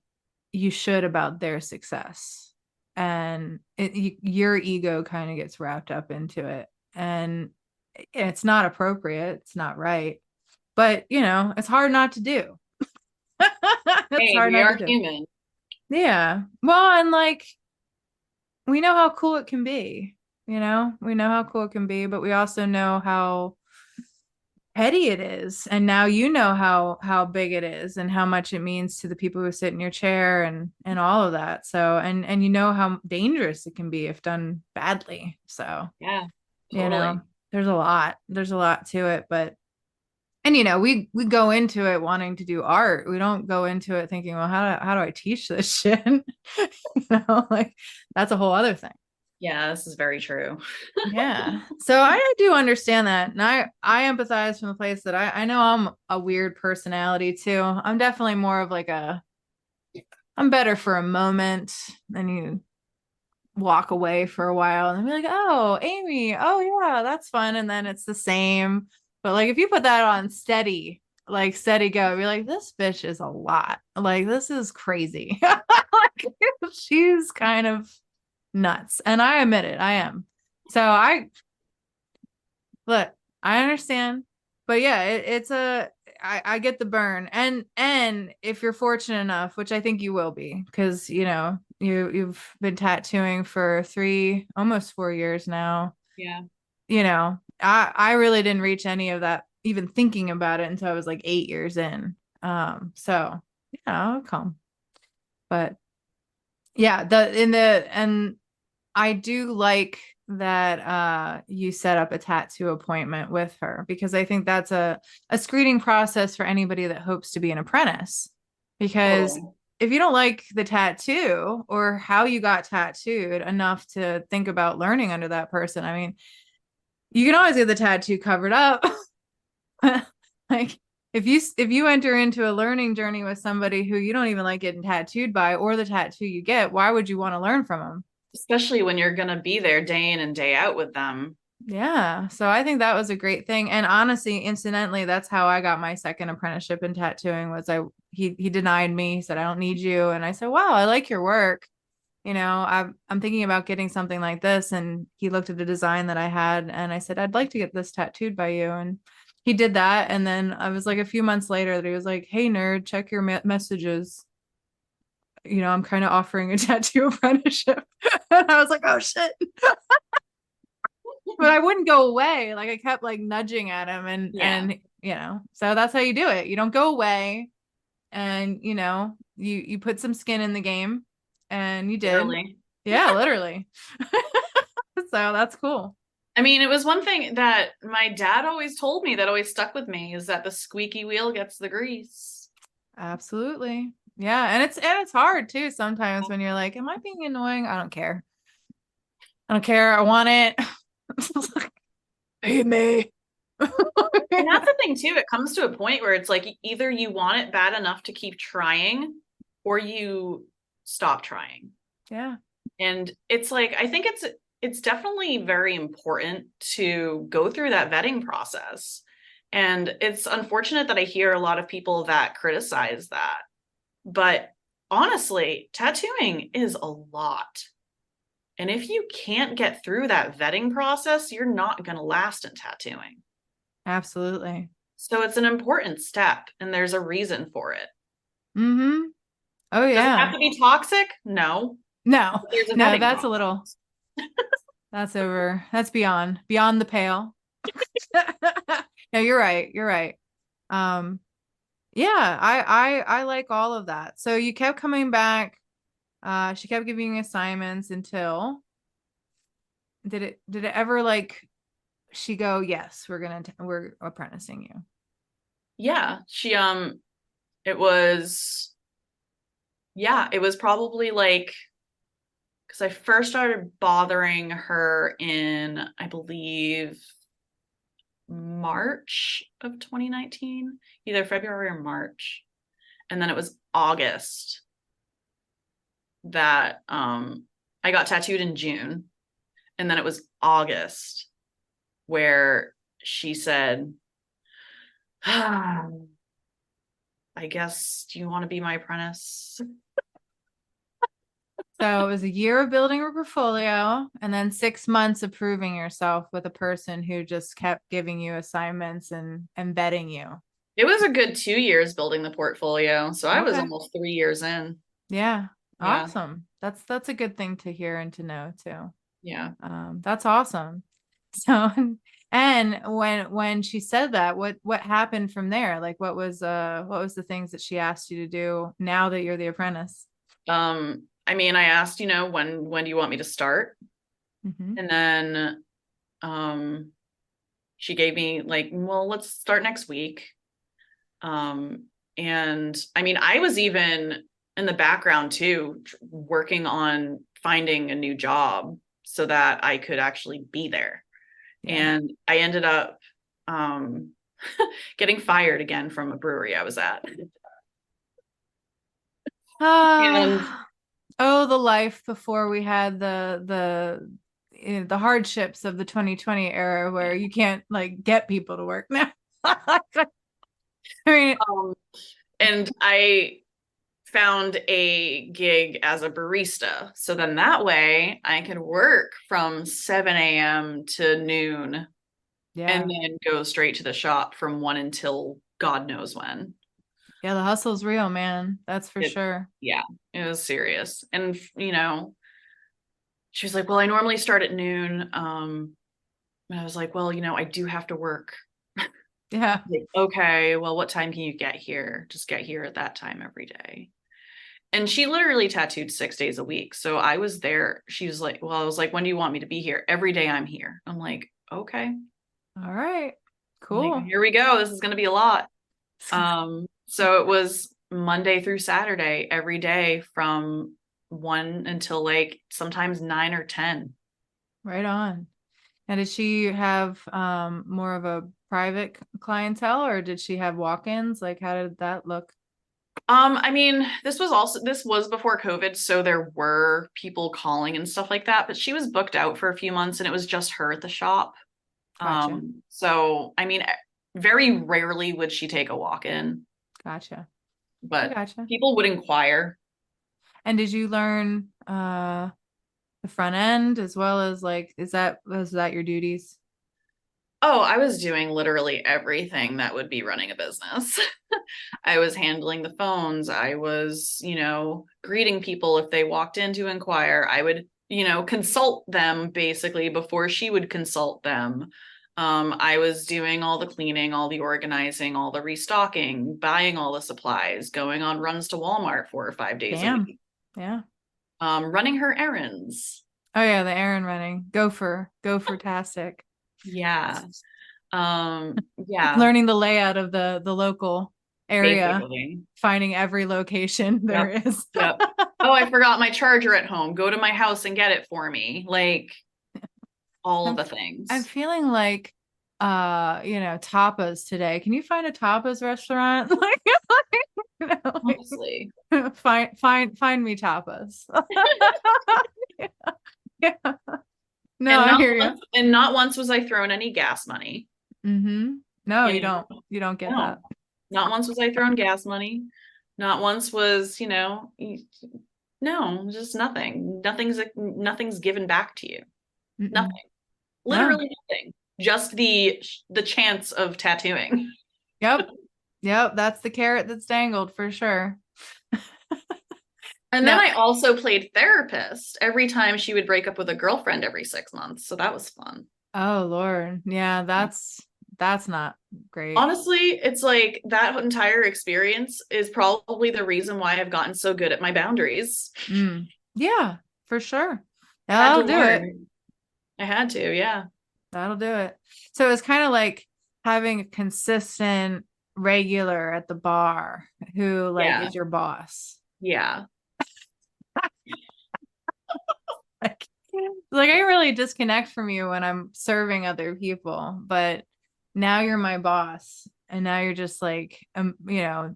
Speaker 1: you should about their success. And your ego kind of gets wrapped up into it. And it's not appropriate. It's not right. But, it's hard not to do.
Speaker 3: It's hard not to do. Human.
Speaker 1: Yeah. Well, and like, we know how cool it can be. We know how cool it can be, but we also know how petty it is. And now how big it is, and how much it means to the people who sit in your chair, and all of that. So, and how dangerous it can be if done badly. So,
Speaker 3: yeah, totally.
Speaker 1: There's a lot to it, but, and we go into it wanting to do art. We don't go into it thinking, well, how do I teach this shit? Like, that's a whole other thing.
Speaker 3: Yeah, this is very true.
Speaker 1: Yeah. So I do understand that. And I empathize from the place that I know I'm a weird personality too. I'm definitely more of like I'm better for a moment, and you walk away for a while and be like, oh, Amy, oh yeah, that's fun. And then it's the same. But like, if you put that on steady like steady go. Be like, this bitch is a lot. Like, this is crazy. Like, she's kind of nuts. And I admit it, I am. So look, I understand. But yeah, it's I get the burn. And if you're fortunate enough, which I think you will be, because you've been tattooing for almost 4 years now.
Speaker 3: Yeah.
Speaker 1: I really didn't reach any of that, even thinking about it, until I was like 8 years in. So I'll come. But yeah, and I do like that you set up a tattoo appointment with her, because I think that's a screening process for anybody that hopes to be an apprentice. Because
Speaker 3: Totally.
Speaker 1: if you don't like the tattoo or how you got tattooed enough to think about learning under that person, I mean, you can always get the tattoo covered up. Like, if you enter into a learning journey with somebody who you don't even like getting tattooed by, or the tattoo you get, why would you want to learn from them?
Speaker 3: Especially when you're gonna be there day in and day out with them.
Speaker 1: Yeah. So I think that was a great thing. And honestly, incidentally, that's how I got my second apprenticeship in tattooing. Was he denied me. He said, I don't need you. And I said, wow, I like your work. I'm thinking about getting something like this. And he looked at the design that I had, and I said, I'd like to get this tattooed by you. And he did that. And then I was like, a few months later, that he was like, hey, nerd, check your messages. I'm kind of offering a tattoo apprenticeship. And I was like, oh shit. But I wouldn't go away. Like, I kept like nudging at him, and
Speaker 3: Yeah.
Speaker 1: so that's how you do it. You don't go away, and you put some skin in the game, and you did.
Speaker 3: Literally.
Speaker 1: Yeah, literally. So that's cool.
Speaker 3: I mean, it was one thing that my dad always told me that always stuck with me, is that the squeaky wheel gets the grease.
Speaker 1: Absolutely. Yeah, and it's hard too sometimes when you're like, am I being annoying? I don't care. I don't care. I want it. Hey, me.
Speaker 3: And that's the thing too. It comes to a point where it's like either you want it bad enough to keep trying, or you stop trying.
Speaker 1: Yeah.
Speaker 3: And it's like, I think it's definitely very important to go through that vetting process. And it's unfortunate that I hear a lot of people that criticize that. But honestly, tattooing is a lot. And if you can't get through that vetting process, you're not going to last in tattooing.
Speaker 1: Absolutely.
Speaker 3: So it's an important step, and there's a reason for it.
Speaker 1: Mm-hmm. Oh
Speaker 3: Does it have
Speaker 1: yeah.
Speaker 3: to be toxic? No.
Speaker 1: No,
Speaker 3: But there's a
Speaker 1: no,
Speaker 3: vetting
Speaker 1: that's a
Speaker 3: process.
Speaker 1: little, that's beyond the pale. No, you're right. You're right. Um, yeah, I like all of that. So you kept coming back. She kept giving you assignments until, did it ever, like, she go, yes, we're apprenticing you.
Speaker 3: Yeah, it was, yeah, it was probably like, because I first started bothering her in, I believe, March of 2019, either February or March. And then it was August that I got tattooed in June. And then it was August where she said, ah, I guess, do you want to be my apprentice?
Speaker 1: So it was a year of building a portfolio, and then 6 months of proving yourself with a person who just kept giving you assignments and vetting you.
Speaker 3: It was a good 2 years building the portfolio. So I was
Speaker 1: Okay.
Speaker 3: almost 3 years in.
Speaker 1: Yeah.
Speaker 3: Yeah.
Speaker 1: Awesome. That's a good thing to hear and to know too.
Speaker 3: Yeah.
Speaker 1: That's awesome. So, and when she said that, what happened from there? Like, what was the things that she asked you to do now that you're the apprentice?
Speaker 3: I mean, I asked, when do you want me to start?
Speaker 1: Mm-hmm.
Speaker 3: And then she gave me like, well, let's start next week. And I mean, I was even in the background too, working on finding a new job so that I could actually be there.
Speaker 1: Yeah.
Speaker 3: And I ended up getting fired again from a brewery I was at. And
Speaker 1: Oh, the life before we had the hardships of the 2020 era, where you can't like get people to work now. I mean,
Speaker 3: Um, and I found a gig as a barista. So then that way I could work from 7 a.m. to noon and
Speaker 1: yeah.
Speaker 3: then go straight to the shop from 1 until God knows when.
Speaker 1: Yeah, the hustle's real, man. That's for
Speaker 3: It,
Speaker 1: sure.
Speaker 3: yeah, it was serious. And, she was like, well, I normally start at noon. And I was like, well, I do have to work.
Speaker 1: Yeah.
Speaker 3: Like, okay, well, what time can you get here? Just get here at that time every day. And she literally tattooed 6 days a week. So I was there. She was like, well, I was like, when do you want me to be here? Every day I'm here. I'm like, okay.
Speaker 1: All right.
Speaker 3: I'm like,
Speaker 1: Cool.
Speaker 3: here we go. This is going to be a lot. So it was Monday through Saturday every day from 1 until like sometimes 9 or 10.
Speaker 1: Right on. And did she have more of a private clientele, or did she have walk-ins? Like, how did that look?
Speaker 3: I mean, this was before COVID, so there were people calling and stuff like that, but she was booked out for a few months and it was just her at the shop.
Speaker 1: Gotcha.
Speaker 3: So I mean, very rarely would she take a walk-in,
Speaker 1: Gotcha. I
Speaker 3: but
Speaker 1: gotcha.
Speaker 3: people would inquire.
Speaker 1: And did you learn the front end as well as like, was that your duties?
Speaker 3: Oh, I was doing literally everything that would be running a business. I was handling the phones. I was, greeting people if they walked in to inquire. I would, consult them basically before she would consult them. I was doing all the cleaning, all the organizing, all the restocking, buying all the supplies, going on runs to Walmart 4 or 5 days a
Speaker 1: Damn.
Speaker 3: week,
Speaker 1: Yeah.
Speaker 3: running her errands.
Speaker 1: Oh yeah, the errand running. Gopher tastic.
Speaker 3: Yeah. Yeah,
Speaker 1: Learning the layout of the local area,
Speaker 3: basically.
Speaker 1: finding every location there
Speaker 3: Yep.
Speaker 1: is.
Speaker 3: Yep. Oh, I forgot my charger at home. Go to my house and get it for me. Like all
Speaker 1: I'm
Speaker 3: the
Speaker 1: I'm
Speaker 3: things.
Speaker 1: feeling like tapas today. Can you find a tapas restaurant?
Speaker 3: Honestly.
Speaker 1: Find me tapas. Yeah. No,
Speaker 3: And
Speaker 1: I
Speaker 3: not
Speaker 1: hear you.
Speaker 3: once was I thrown any gas money.
Speaker 1: Mm-hmm. No,
Speaker 3: You
Speaker 1: you
Speaker 3: know,
Speaker 1: don't. You don't get
Speaker 3: no.
Speaker 1: that.
Speaker 3: Not once was I thrown gas money. Not once was, no, just nothing. Nothing's given back to you.
Speaker 1: Mm-mm.
Speaker 3: Nothing.
Speaker 1: No.
Speaker 3: Literally nothing. Just the chance of tattooing.
Speaker 1: Yep. Yep. That's the carrot that's dangled for sure.
Speaker 3: And then
Speaker 1: No.
Speaker 3: I also played therapist every time she would break up with a girlfriend every 6 months. So that was fun.
Speaker 1: Oh Lord. Yeah, that's not great.
Speaker 3: Honestly, it's like that entire experience is probably the reason why I've gotten so good at my boundaries.
Speaker 1: Mm. Yeah, for sure.
Speaker 3: Had to
Speaker 1: That'll do it.
Speaker 3: learn. I had to, yeah.
Speaker 1: That'll do it. So it's kind of like having a consistent regular at the bar who like
Speaker 3: Yeah.
Speaker 1: is your boss.
Speaker 3: Yeah.
Speaker 1: Like I really disconnect from you when I'm serving other people, but now you're my boss and now you're just like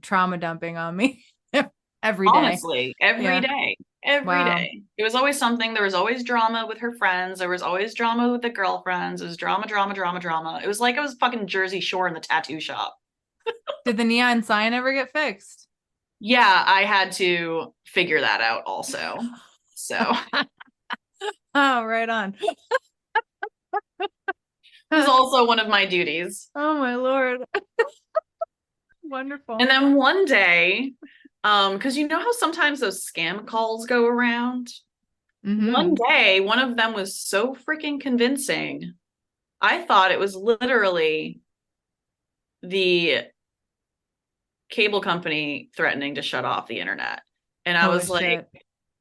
Speaker 1: trauma dumping on me every day.
Speaker 3: Honestly, every
Speaker 1: Yeah.
Speaker 3: day. Every
Speaker 1: Wow.
Speaker 3: day. It was always something. There was always drama with her friends. There was always drama with the girlfriends. It was drama, drama, drama, drama. It was like I was fucking Jersey Shore in the tattoo shop.
Speaker 1: Did the neon sign ever get fixed?
Speaker 3: Yeah, I had to figure that out also. So
Speaker 1: Oh, right on.
Speaker 3: it was also one of my duties.
Speaker 1: Oh my Lord. Wonderful.
Speaker 3: And then one day, because you know how sometimes those scam calls go around? One
Speaker 1: Mm-hmm.
Speaker 3: day, one of them was so freaking convincing. I thought it was literally the cable company threatening to shut off the internet. And
Speaker 1: Holy shit.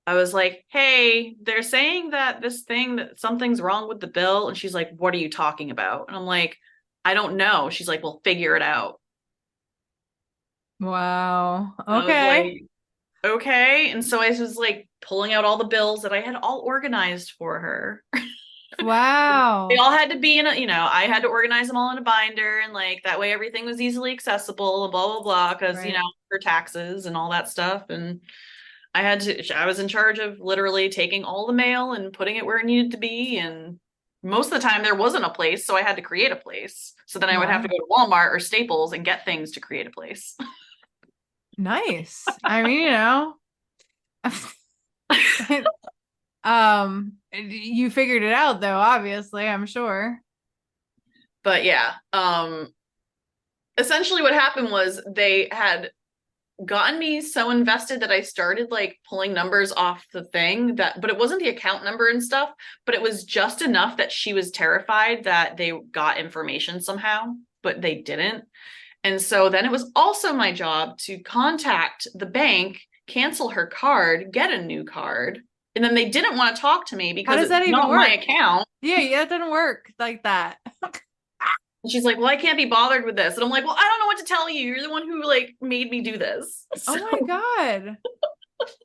Speaker 3: I was like, hey, they're saying that this thing that something's wrong with the bill. And she's like, what are you talking about? And I'm like, I don't know. She's like, well, figure it out.
Speaker 1: Wow.
Speaker 3: And I was like,
Speaker 1: Okay.
Speaker 3: okay. And so I was like pulling out all the bills that I had all organized for her. They
Speaker 1: Wow.
Speaker 3: all had to be in a, I had to organize them all in a binder and like that way everything was easily accessible and blah, blah, blah. Cause,
Speaker 1: Right.
Speaker 3: for taxes and all that stuff. And I was in charge of literally taking all the mail and putting it where it needed to be. And most of the time there wasn't a place, so I had to create a place. So then I would have to
Speaker 1: Wow.
Speaker 3: go to Walmart or Staples and get things to create a place.
Speaker 1: Nice. I mean, you figured it out though, obviously, I'm sure.
Speaker 3: But yeah, essentially what happened was they had gotten me so invested that I started like pulling numbers off the thing that, but it wasn't the account number and stuff, but it was just enough that she was terrified that they got information somehow, but they didn't. And so then it was also my job to contact the bank, cancel her card, get a new card. And then they didn't want to talk to me
Speaker 1: How
Speaker 3: because
Speaker 1: does
Speaker 3: it's
Speaker 1: that even
Speaker 3: not my
Speaker 1: work?
Speaker 3: account.
Speaker 1: Yeah, it doesn't work like that.
Speaker 3: And she's like, well, I can't be bothered with this. And I'm like, well, I don't know what to tell you. You're the one who like made me do this.
Speaker 1: Oh
Speaker 3: So,
Speaker 1: my God.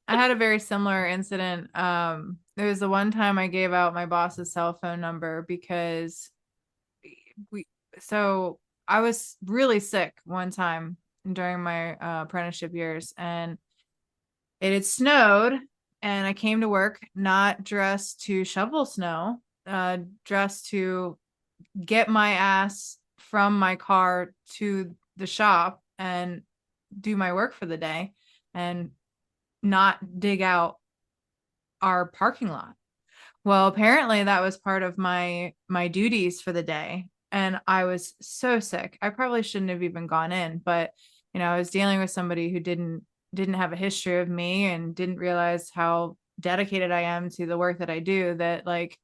Speaker 1: I had a very similar incident. There was the one time I gave out my boss's cell phone number because we, so I was really sick one time during my apprenticeship years, and it had snowed, and I came to work not dressed to shovel snow, dressed to get my ass from my car to the shop and do my work for the day and not dig out our parking lot. Well, apparently that was part of my duties for the day. And I was so sick. I probably shouldn't have even gone in, but I was dealing with somebody who didn't have a history of me and didn't realize how dedicated I am to the work that I do, that like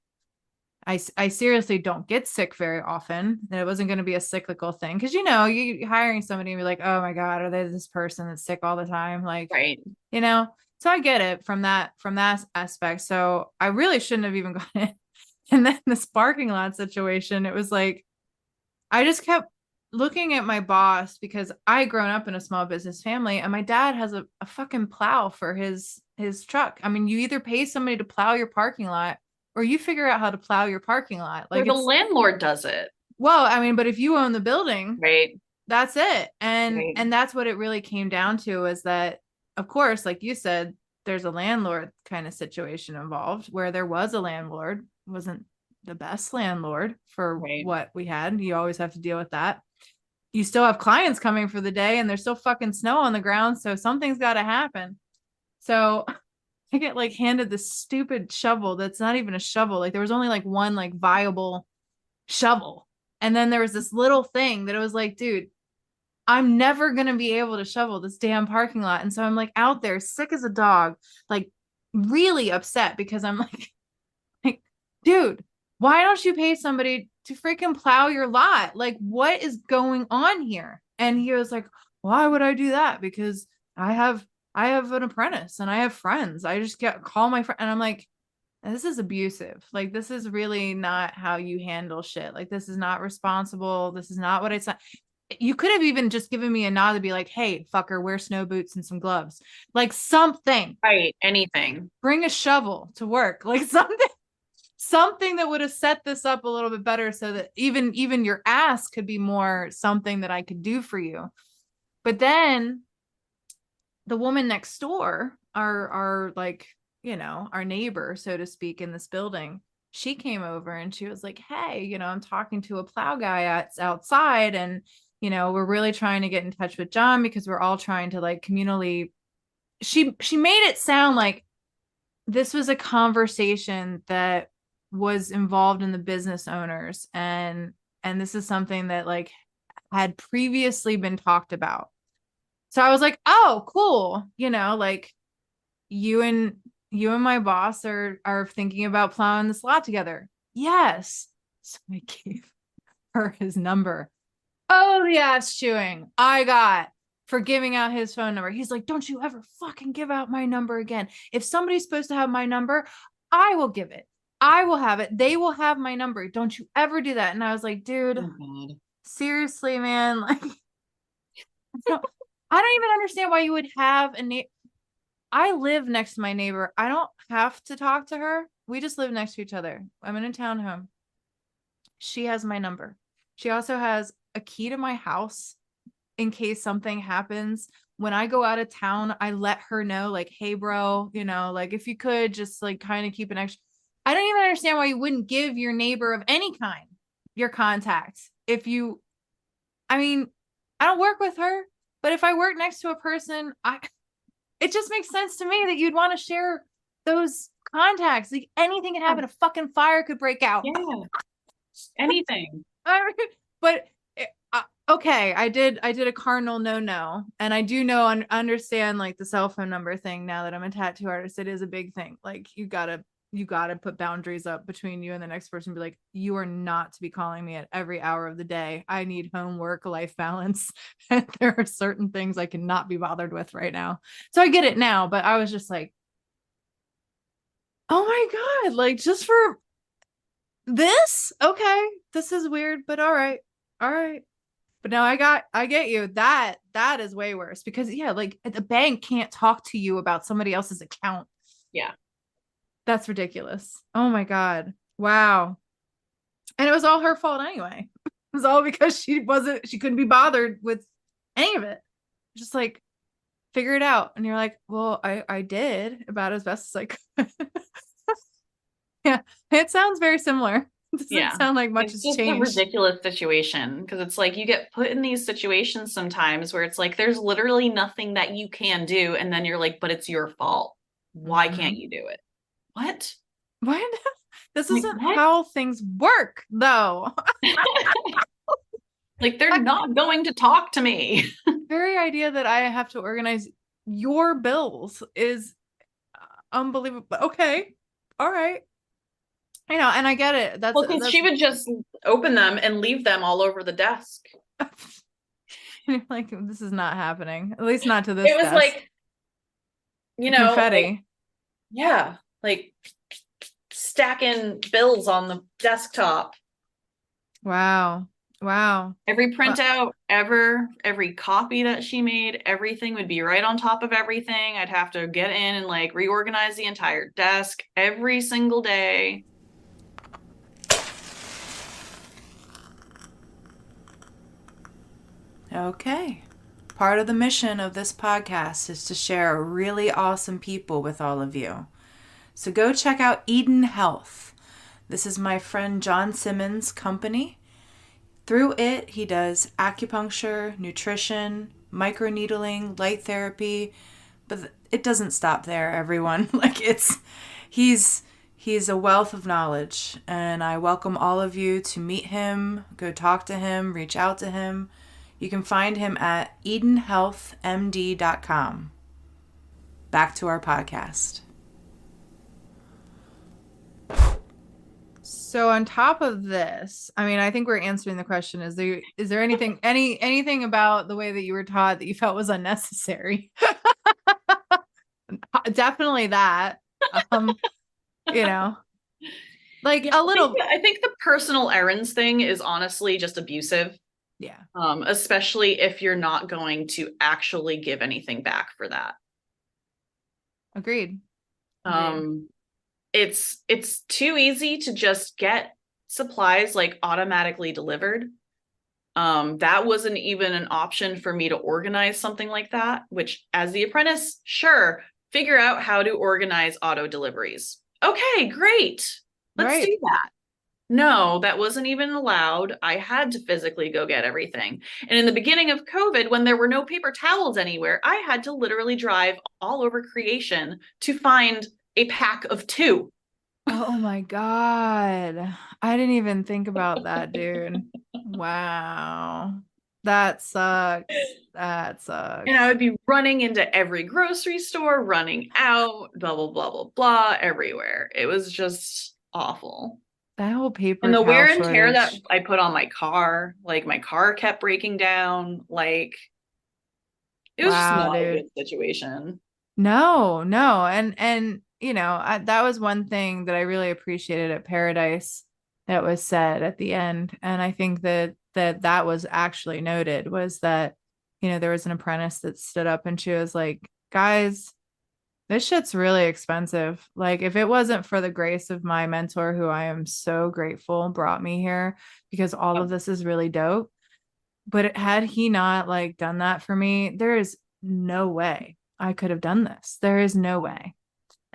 Speaker 1: I seriously don't get sick very often. That it wasn't going to be a cyclical thing. Cause you hiring somebody and be like, oh my God, are they this person that's sick all the time? Like,
Speaker 3: right.
Speaker 1: you know, so I get it from that aspect. So I really shouldn't have even gone in. And then this parking lot situation, it was like, I just kept looking at my boss because I grown up in a small business family and my dad has a fucking plow for his truck. I mean, you either pay somebody to plow your parking lot or you figure out how to plow your parking lot.
Speaker 3: Or
Speaker 1: Like
Speaker 3: the
Speaker 1: it's
Speaker 3: landlord does it.
Speaker 1: well, I mean, but if you own the building,
Speaker 3: Right.
Speaker 1: that's it. And
Speaker 3: Right.
Speaker 1: and that's what it really came down to, is that of course, like you said, there's a landlord kind of situation involved where there was a landlord, wasn't the best landlord for
Speaker 3: Right.
Speaker 1: what we had. You always have to deal with that. You still have clients coming for the day and there's still fucking snow on the ground, so something's got to happen. So I get like handed this stupid shovel that's not even a shovel. Like there was only like one like viable shovel. And then there was this little thing that it was like, dude, I'm never going to be able to shovel this damn parking lot. And so I'm like out there sick as a dog, like really upset because I'm like, dude, why don't you pay somebody to freaking plow your lot? Like, what is going on here? And he was like, why would I do that? Because I have an apprentice and I have friends. I just call my friend. And I'm like, this is abusive. Like, this is really not how you handle shit. Like, this is not responsible. This is not what it's not. You could have even just given me a nod to be like, hey, fucker, wear snow boots and some gloves. Like something.
Speaker 3: Right. Anything.
Speaker 1: Bring a shovel to work. Like something that would have set this up a little bit better so that even your ass could be more something that I could do for you. But then the woman next door, our like, our neighbor, so to speak, in this building, she came over and she was like, hey, I'm talking to a plow guy outside, and we're really trying to get in touch with John because we're all trying to like communally. She made it sound like this was a conversation that was involved in the business owners, and this is something that like had previously been talked about. So I was like, oh, cool. Like you and my boss are thinking about plowing this lot together. Yes. So I gave her his number. Oh, the ass chewing I got for giving out his phone number. He's like, don't you ever fucking give out my number again. If somebody's supposed to have my number, I will give it. I will have it. They will have my number. Don't you ever do that. And I was like, dude,
Speaker 3: Oh,
Speaker 1: seriously, man. Like, I don't even understand why you would have a neighbor. I live next to my neighbor. I don't have to talk to her. We just live next to each other. I'm in a townhome. She has my number. She also has a key to my house in case something happens. When I go out of town, I let her know, like, hey, bro, like if you could just like kind of keep an extra. I don't even understand why you wouldn't give your neighbor of any kind your contact. If you, I mean, I don't work with her, but if I work next to a person, it just makes sense to me that you'd want to share those contacts. Like anything could happen. A fucking fire could break out.
Speaker 3: Yeah. Anything.
Speaker 1: But okay, I did a cardinal no, and I do know and understand like the cell phone number thing now that I'm a tattoo artist. It is a big thing. Like you gotta put boundaries up between you and the next person. Be like, you are not to be calling me at every hour of the day. I need homework life balance. And there are certain things I cannot be bothered with right now. So I get it now, but I was just like, oh my God, like just for this? Okay, this is weird, but all right. All right. But now I get you. That is way worse because yeah, like the bank can't talk to you about somebody else's account.
Speaker 3: Yeah.
Speaker 1: That's ridiculous. Oh my God. Wow. And it was all her fault anyway. It was all because she couldn't be bothered with any of it. Just like figure it out. And you're like, well, I did about as best as I could. Yeah. It sounds very similar. It doesn't sound like much has
Speaker 3: just
Speaker 1: changed.
Speaker 3: a ridiculous situation because it's like you get put in these situations sometimes where it's like there's literally nothing that you can do, and then you're like, but it's your fault. Why can't you do it? What?
Speaker 1: What? This
Speaker 3: Like,
Speaker 1: isn't
Speaker 3: what?
Speaker 1: how things work, though.
Speaker 3: Like they're not going to talk to me.
Speaker 1: Very idea that I have to organize your bills is unbelievable. Okay. All right. And I get it.
Speaker 3: Well, because she would just open them and leave them all over the desk.
Speaker 1: Like, this is not happening. At least not to this
Speaker 3: It was
Speaker 1: desk.
Speaker 3: like,
Speaker 1: confetti.
Speaker 3: Like, yeah, like stacking bills on the desktop.
Speaker 1: Wow.
Speaker 3: Every printout ever, every copy that she made, everything would be right on top of everything. I'd have to get in and like reorganize the entire desk every single day.
Speaker 1: Okay. Part of the mission of this podcast is to share really awesome people with all of you. So go check out Eden Health. This is my friend John Simmons' company. Through it, he does acupuncture, nutrition, microneedling, light therapy, but it doesn't stop there, everyone. He's a wealth of knowledge, and I welcome all of you to meet him, go talk to him, reach out to him. You can find him at edenhealthmd.com. Back to our podcast. So on top of this, I mean, I think we're answering the question. Is there anything about the way that you were taught that you felt was unnecessary? Definitely that. Like a little.
Speaker 3: I think the personal errands thing is honestly just abusive.
Speaker 1: Yeah.
Speaker 3: Especially if you're not going to actually give anything back for that.
Speaker 1: Agreed.
Speaker 3: It's too easy to just get supplies like automatically delivered. That wasn't even an option for me to organize something like that, which as the apprentice, sure, figure out how to organize auto deliveries. Okay, great. Let's do that. No, that wasn't even allowed. I had to physically go get everything. And in the beginning of COVID, when there were no paper towels anywhere, I had to literally drive all over Creation to find a pack of 2.
Speaker 1: Oh my God. I didn't even think about that, dude. Wow. That sucks. And
Speaker 3: I would be running into every grocery store, running out, blah, blah, blah, blah, blah, everywhere. It was just awful.
Speaker 1: That whole paper
Speaker 3: and the wear and
Speaker 1: shortage.
Speaker 3: tear that I put on my car, like my car kept breaking down. Like it was just not a good situation.
Speaker 1: No. And that was one thing that I really appreciated at Paradise that was said at the end. And I think that was actually noted was that, there was an apprentice that stood up and she was like, guys, this shit's really expensive. Like if it wasn't for the grace of my mentor, who I am so grateful brought me here because all of this is really dope. But had he not like done that for me, there is no way I could have done this. There is no way.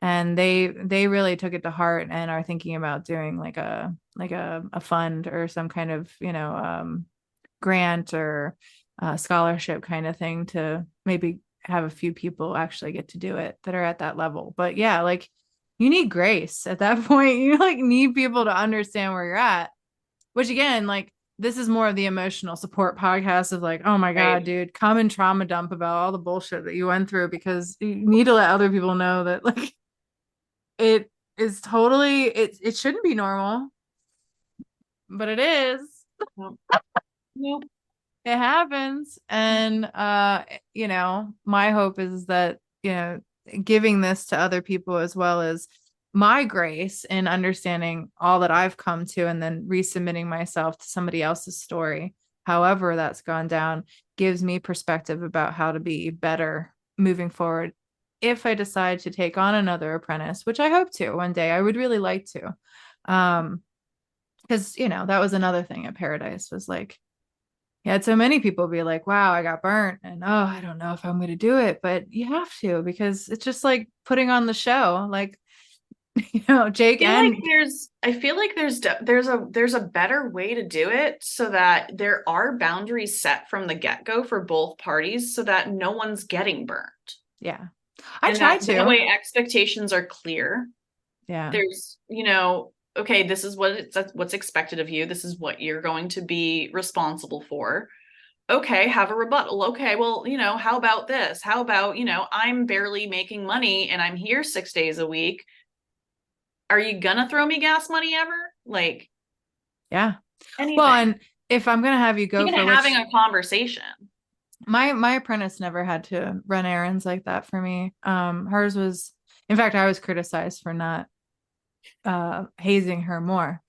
Speaker 1: and they really took it to heart and are thinking about doing like a fund or some kind of grant or scholarship kind of thing to maybe have a few people actually get to do it that are at that level. But yeah, like you need grace at that point. You like need people to understand where you're at, which again, like this is more of the emotional support podcast of like, oh my God,
Speaker 3: Right.
Speaker 1: dude, come and trauma dump about all the bullshit that you went through because you need to let other people know that like it is totally it shouldn't be normal, but it is.
Speaker 3: Nope. Nope.
Speaker 1: It happens. And my hope is that, giving this to other people as well as my grace in understanding all that I've come to and then resubmitting myself to somebody else's story, however that's gone down, gives me perspective about how to be better moving forward. If I decide to take on another apprentice, which I hope to one day, I would really like to. Because, that was another thing at Paradise was like, you had so many people be like, wow, I got burnt. And oh, I don't know if I'm going to do it. But you have to because it's just like putting on the show. Like, Jake and
Speaker 3: I feel like there's a better way to do it so that there are boundaries set from the get-go for both parties so that no one's getting burnt.
Speaker 1: yeah, I
Speaker 3: And
Speaker 1: try
Speaker 3: that
Speaker 1: to.
Speaker 3: way expectations are clear.
Speaker 1: Yeah.
Speaker 3: There's, okay, this is what's expected of you. This is what you're going to be responsible for. Okay, have a rebuttal. Okay, well, how about this? How about, I'm barely making money and I'm here 6 days a week. Are you gonna throw me gas money ever? Like
Speaker 1: Yeah. Well,
Speaker 3: anything.
Speaker 1: and if I'm going to have you go
Speaker 3: Even
Speaker 1: for
Speaker 3: having
Speaker 1: which
Speaker 3: a conversation.
Speaker 1: my apprentice never had to run errands like that for me. Hers was, in fact, I was criticized for not hazing her more.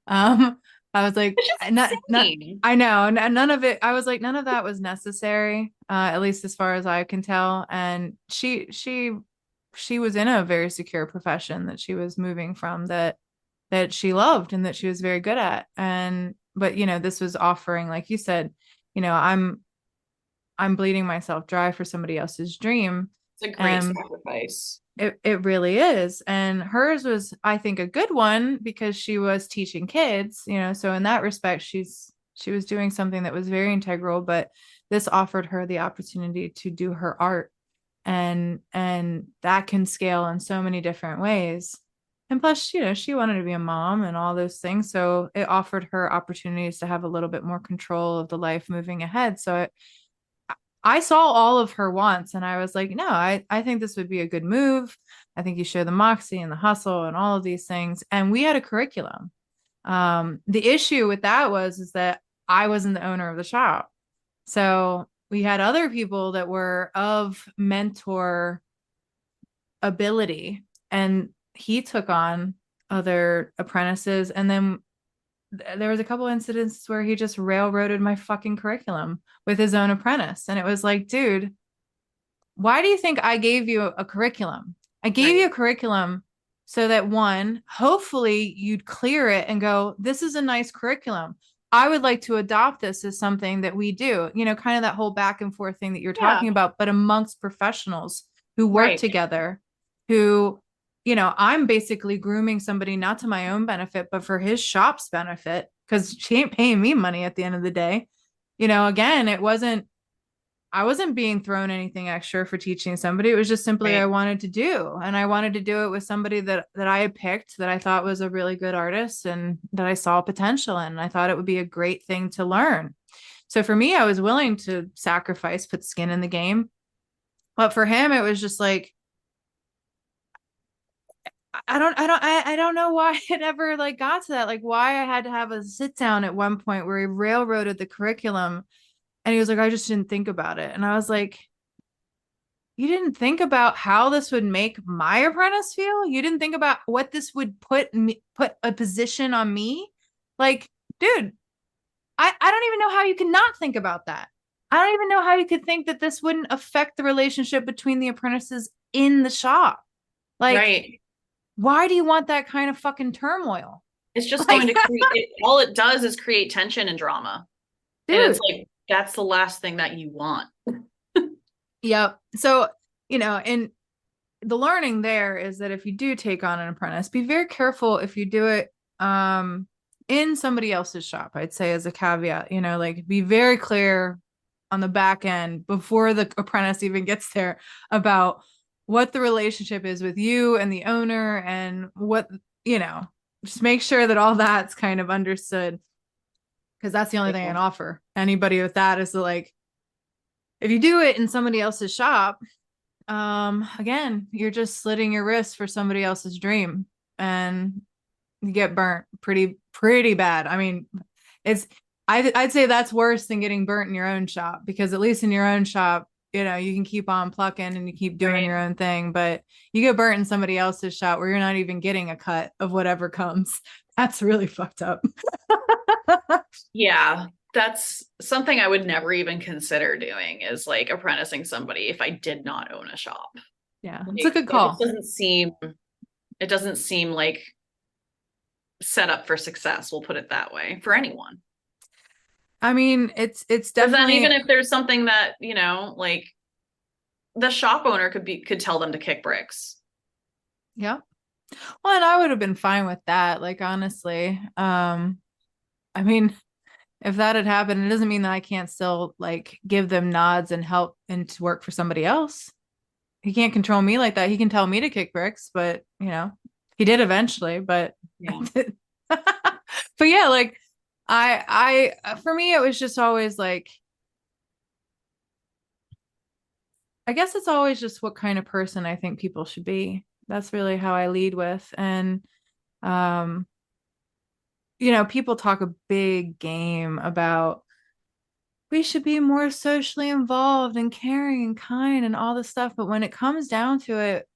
Speaker 1: I was like,
Speaker 3: It's just
Speaker 1: not
Speaker 3: insane.
Speaker 1: I know, and none of it. I was like, none of that was necessary, at least as far as I can tell. And she was in a very secure profession that she was moving from that she loved and that she was very good at. And but this was offering, like you said, I'm bleeding myself dry for somebody else's dream.
Speaker 3: It's a great
Speaker 1: And
Speaker 3: sacrifice.
Speaker 1: it really is. And hers was, I think, a good one because she was teaching kids, so in that respect, she was doing something that was very integral, but this offered her the opportunity to do her art. And that can scale in so many different ways. And plus, she wanted to be a mom and all those things. So it offered her opportunities to have a little bit more control of the life moving ahead. So I saw all of her wants and I was like, no, I think this would be a good move. I think you show the moxie and the hustle and all of these things. And we had a curriculum. The issue with that is that I wasn't the owner of the shop. So we had other people that were of mentor ability and he took on other apprentices. And then there was a couple incidents where he just railroaded my fucking curriculum with his own apprentice. And it was like, dude, why do you think I gave you a curriculum? I gave you
Speaker 3: Right.
Speaker 1: a curriculum so that one, hopefully you'd clear it and go, this is a nice curriculum. I would like to adopt this as something that we do, kind of that whole back and forth thing that you're
Speaker 3: Yeah.
Speaker 1: talking about, but amongst professionals who work
Speaker 3: Right.
Speaker 1: together, who, I'm basically grooming somebody not to my own benefit, but for his shop's benefit, because she ain't paying me money at the end of the day. Again, I wasn't being thrown anything extra for teaching somebody. It was just simply I
Speaker 3: Right.
Speaker 1: wanted to do. And I wanted to do it with somebody that I had picked that I thought was a really good artist and that I saw potential in. And I thought it would be a great thing to learn. So for me, I was willing to sacrifice, put skin in the game. But for him, it was just like, I don't know why it ever like got to that. Like why I had to have a sit down at one point where he railroaded the curriculum and he was like, I just didn't think about it. And I was like, you didn't think about how this would make my apprentice feel? You didn't think about what this would put a position on me? Like, dude, I don't even know how you could not think about that. I don't even know how you could think that this wouldn't affect the relationship between the apprentices in the shop. Like,
Speaker 3: Right.
Speaker 1: why do you want that kind of fucking turmoil?
Speaker 3: It's just going
Speaker 1: Like,
Speaker 3: to create, all it does is create tension and drama. And it's
Speaker 1: dude.
Speaker 3: like, that's the last thing that you want.
Speaker 1: Yep. So, and the learning there is that if you do take on an apprentice, be very careful if you do it in somebody else's shop. I'd say as a caveat, like be very clear on the back end before the apprentice even gets there about what the relationship is with you and the owner and what, just make sure that all that's kind of understood, because that's the only thing I can offer anybody with that is to, like, if you do it in somebody else's shop, again, you're just slitting your wrist for somebody else's dream, and you get burnt pretty bad. I mean, it's I'd say that's worse than getting burnt in your own shop, because at least in your own shop, you can keep on plucking and you keep doing your own thing, but you get burnt in somebody else's shop where you're not even getting a cut of whatever comes. That's really fucked up.
Speaker 3: Yeah, that's something I would never even consider doing, is like apprenticing somebody if I did not own a shop.
Speaker 1: Yeah,
Speaker 3: Like,
Speaker 1: it's a good
Speaker 3: that just
Speaker 1: call.
Speaker 3: it doesn't seem like set up for success, we'll put it that way, for anyone.
Speaker 1: I mean, it's
Speaker 3: But then
Speaker 1: definitely,
Speaker 3: even if there's something that, like the shop owner could tell them to kick bricks.
Speaker 1: yeah. Well, and I would have been fine with that, like, honestly. I mean, if that had happened, it doesn't mean that I can't still, like, give them nods and help and to work for somebody else. He can't control me like that. He can tell me to kick bricks, but he did eventually, but
Speaker 3: Yeah.
Speaker 1: but yeah, like, for me, it was just always like, I guess it's always just what kind of person I think people should be. That's really how I lead with. And um people talk a big game about we should be more socially involved and caring and kind and all this stuff, but when it comes down to it,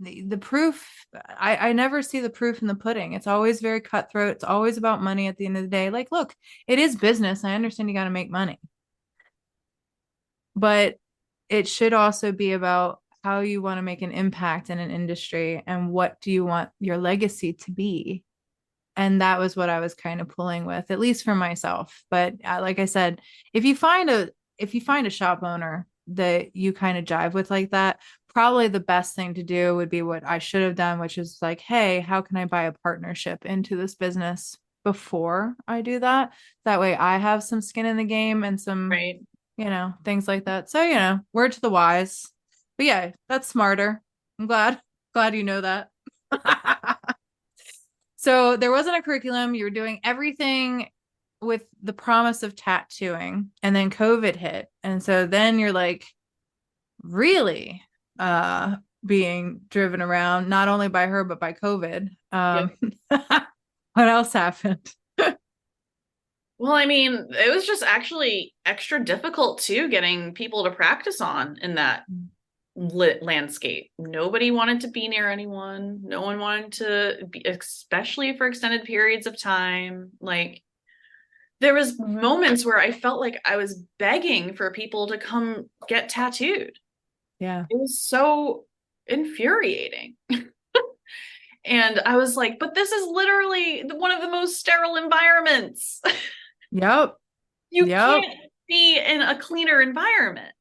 Speaker 1: the proof, I never see the proof in the pudding. It's always very cutthroat. It's always about money at the end of the day. Like, look, it is business. I understand you got to make money, but it should also be about how you want to make an impact in an industry and what do you want your legacy to be. And that was what I was kind of pulling with, at least for myself. But like I said, if you find a shop owner that you kind of jive with like that, probably the best thing to do would be what I should have done, which is like, hey, how can I buy a partnership into this business before I do that? That way I have some skin in the game and some,
Speaker 3: Right.
Speaker 1: things like that. So, word to the wise. But yeah, that's smarter. I'm glad you know that. So there wasn't a curriculum. You were doing everything with the promise of tattooing, and then COVID hit. And so then you're like really being driven around not only by her but by COVID.
Speaker 3: Yep.
Speaker 1: What else happened?
Speaker 3: Well, I mean, it was just actually extra difficult too, getting people to practice on in that lit landscape. Nobody wanted to be near anyone. No one wanted to be, especially for extended periods of time. Like, there was moments where I felt like I was begging for people to come get tattooed.
Speaker 1: Yeah.
Speaker 3: It was so infuriating. And I was like, but this is literally one of the most sterile environments.
Speaker 1: Yep.
Speaker 3: You
Speaker 1: Yep.
Speaker 3: can't be in a cleaner environment.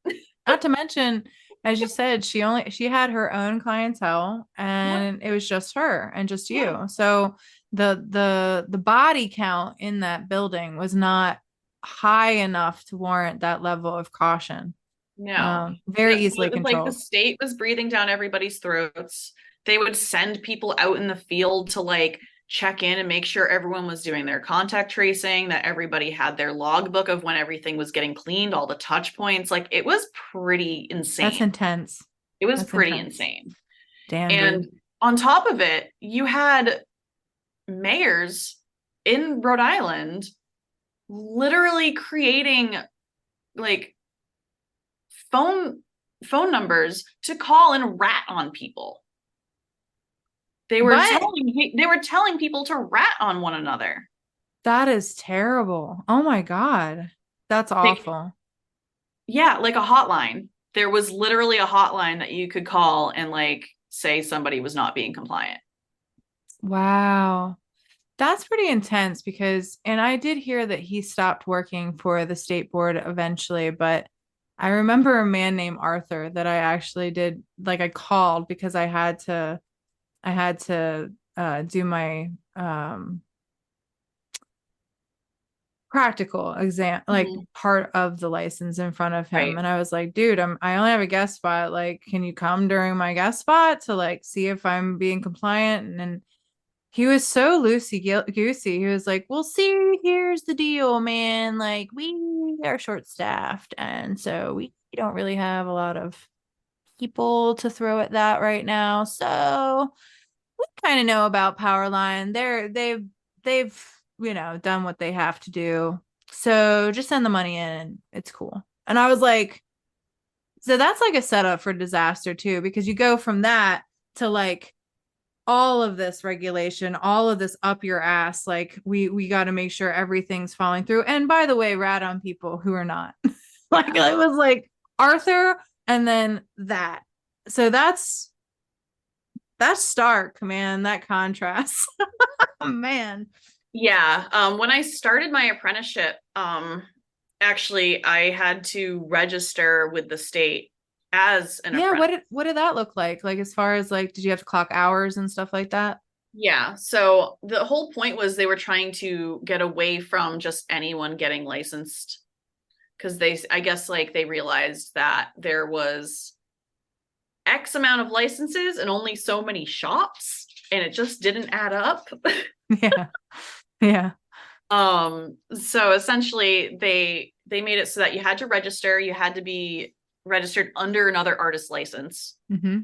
Speaker 1: Not to mention, as you said, she had her own clientele,
Speaker 3: Yep.
Speaker 1: and it was just her and just
Speaker 3: Yeah.
Speaker 1: you. So the body count in that building was not high enough to warrant that level of caution.
Speaker 3: No.
Speaker 1: Very easily
Speaker 3: It was like the
Speaker 1: controlled.
Speaker 3: state was breathing down everybody's throats. They would send people out in the field to like check in and make sure everyone was doing their contact tracing, that everybody had their logbook of when everything was getting cleaned, all the touch points. Like, it was pretty
Speaker 1: That's
Speaker 3: insane.
Speaker 1: intense.
Speaker 3: It was
Speaker 1: That's
Speaker 3: pretty
Speaker 1: intense.
Speaker 3: insane.
Speaker 1: Damn,
Speaker 3: And
Speaker 1: dude.
Speaker 3: on top of it, you had mayors in Rhode Island literally creating like phone phone numbers to call and rat on people.
Speaker 1: What?
Speaker 3: They were telling people to rat on one another.
Speaker 1: That is terrible. Oh my God. That's
Speaker 3: Like,
Speaker 1: awful.
Speaker 3: yeah, like a hotline. There was literally a hotline that you could call and like say somebody was not being compliant.
Speaker 1: Wow. That's pretty intense because, and I did hear that he stopped working for the state board eventually, but I remember a man named Arthur that I actually did, like I called because I had to do my practical exam, like
Speaker 3: Mhm.
Speaker 1: part of the license in front of him.
Speaker 3: Right.
Speaker 1: And I was like, dude, I only have a guest spot. Like, can you come during my guest spot to like see if I'm being compliant? And then he was so loosey goosey. He was like, well, see, here's the deal, man. Like, we are short staffed. And so we don't really have a lot of people to throw at that right now. So we kind of know about Powerline. They've done what they have to do. So just send the money in and it's cool. And I was like, so that's like a setup for disaster too, because you go from that to like all of this regulation, all of this up your ass. Like we got to make sure everything's falling through. And by the way, rat on people who are not. Like
Speaker 3: Yeah.
Speaker 1: it was like Arthur and then that. So that's stark, man. That contrast. Oh, man.
Speaker 3: Yeah. When I started my apprenticeship, actually I had to register with the state as an
Speaker 1: Yeah,
Speaker 3: apprentice.
Speaker 1: what did that look like? Like as far as like did you have to clock hours and stuff like that?
Speaker 3: Yeah. So the whole point was they were trying to get away from just anyone getting licensed because I guess like they realized that there was X amount of licenses and only so many shops and it just didn't add up.
Speaker 1: Yeah. Yeah.
Speaker 3: So essentially they made it so that you had to register, you had to be registered under another artist license
Speaker 1: Hmm.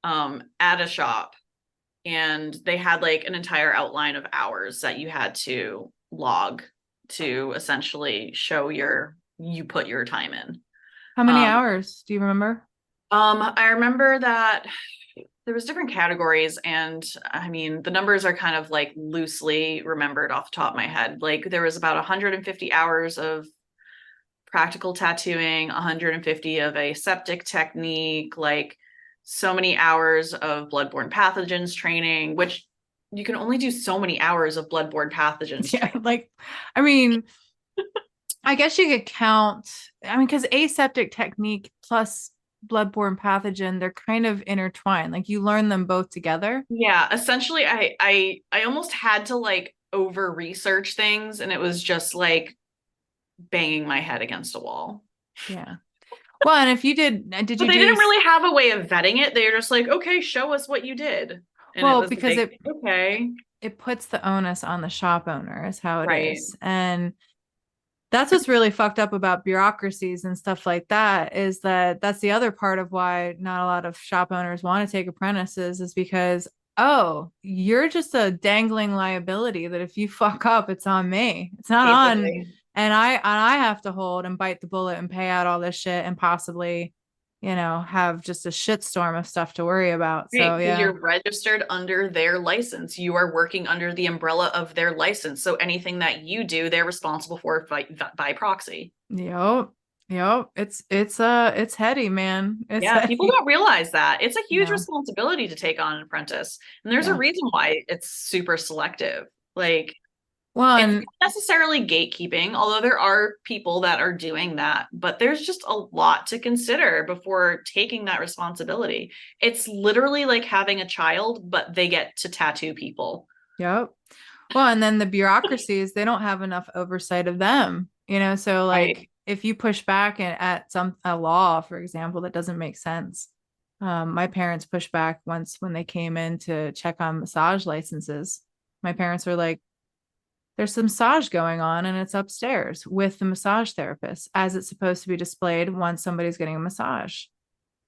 Speaker 3: at a shop, and they had like an entire outline of hours that you had to log to essentially show you put your time in.
Speaker 1: How many
Speaker 3: Um,
Speaker 1: hours? Do you remember?
Speaker 3: I remember that there was different categories, and I mean the numbers are kind of like loosely remembered off the top of my head. Like there was about 150 hours of practical tattooing, 150 of aseptic technique, like so many hours of bloodborne pathogens training, which you can only do so many hours of bloodborne pathogens
Speaker 1: Yeah,
Speaker 3: training.
Speaker 1: like I mean, I guess you could count. I mean, because aseptic technique plus bloodborne pathogen, they're kind of intertwined. Like you learn them both together.
Speaker 3: Yeah, essentially I almost had to like over research things, and it was just like banging my head against a wall.
Speaker 1: Yeah. Well, and if you did
Speaker 3: But
Speaker 1: you
Speaker 3: they
Speaker 1: do,
Speaker 3: didn't really have a way of vetting it. They were just like, okay, show us what you did. And it
Speaker 1: well,
Speaker 3: was
Speaker 1: because
Speaker 3: like,
Speaker 1: it
Speaker 3: okay,
Speaker 1: it puts the onus on the shop owner is how it
Speaker 3: right.
Speaker 1: is. And that's what's really fucked up about bureaucracies and stuff like that is that that's the other part of why not a lot of shop owners want to take apprentices is because oh, you're just a dangling liability that if you fuck up, it's on me. It's not on
Speaker 3: Basically.
Speaker 1: and I have to hold and bite the bullet and pay out all this shit and possibly, have just a shitstorm of stuff to worry about.
Speaker 3: Right,
Speaker 1: So
Speaker 3: because
Speaker 1: yeah.
Speaker 3: you're registered under their license. You are working under the umbrella of their license. So anything that you do, they're responsible for by proxy.
Speaker 1: Yep. Yep. It's heady, man. It's
Speaker 3: Yeah, people
Speaker 1: heady.
Speaker 3: don't realize that. It's a huge
Speaker 1: No.
Speaker 3: responsibility to take on an apprentice. And there's a
Speaker 1: Yeah.
Speaker 3: reason why it's super selective. Like
Speaker 1: Well,
Speaker 3: it's
Speaker 1: and
Speaker 3: not necessarily gatekeeping, although there are people that are doing that, but there's just a lot to consider before taking that responsibility. It's literally like having a child, but they get to tattoo people.
Speaker 1: yep. Well, and then the bureaucracies, they don't have enough oversight of them, so
Speaker 3: Right.
Speaker 1: like if you push back at some a law, for example, that doesn't make sense. My parents pushed back once when they came in to check on massage licenses. My parents were like, there's some massage going on and it's upstairs with the massage therapist as it's supposed to be displayed once somebody's getting a massage.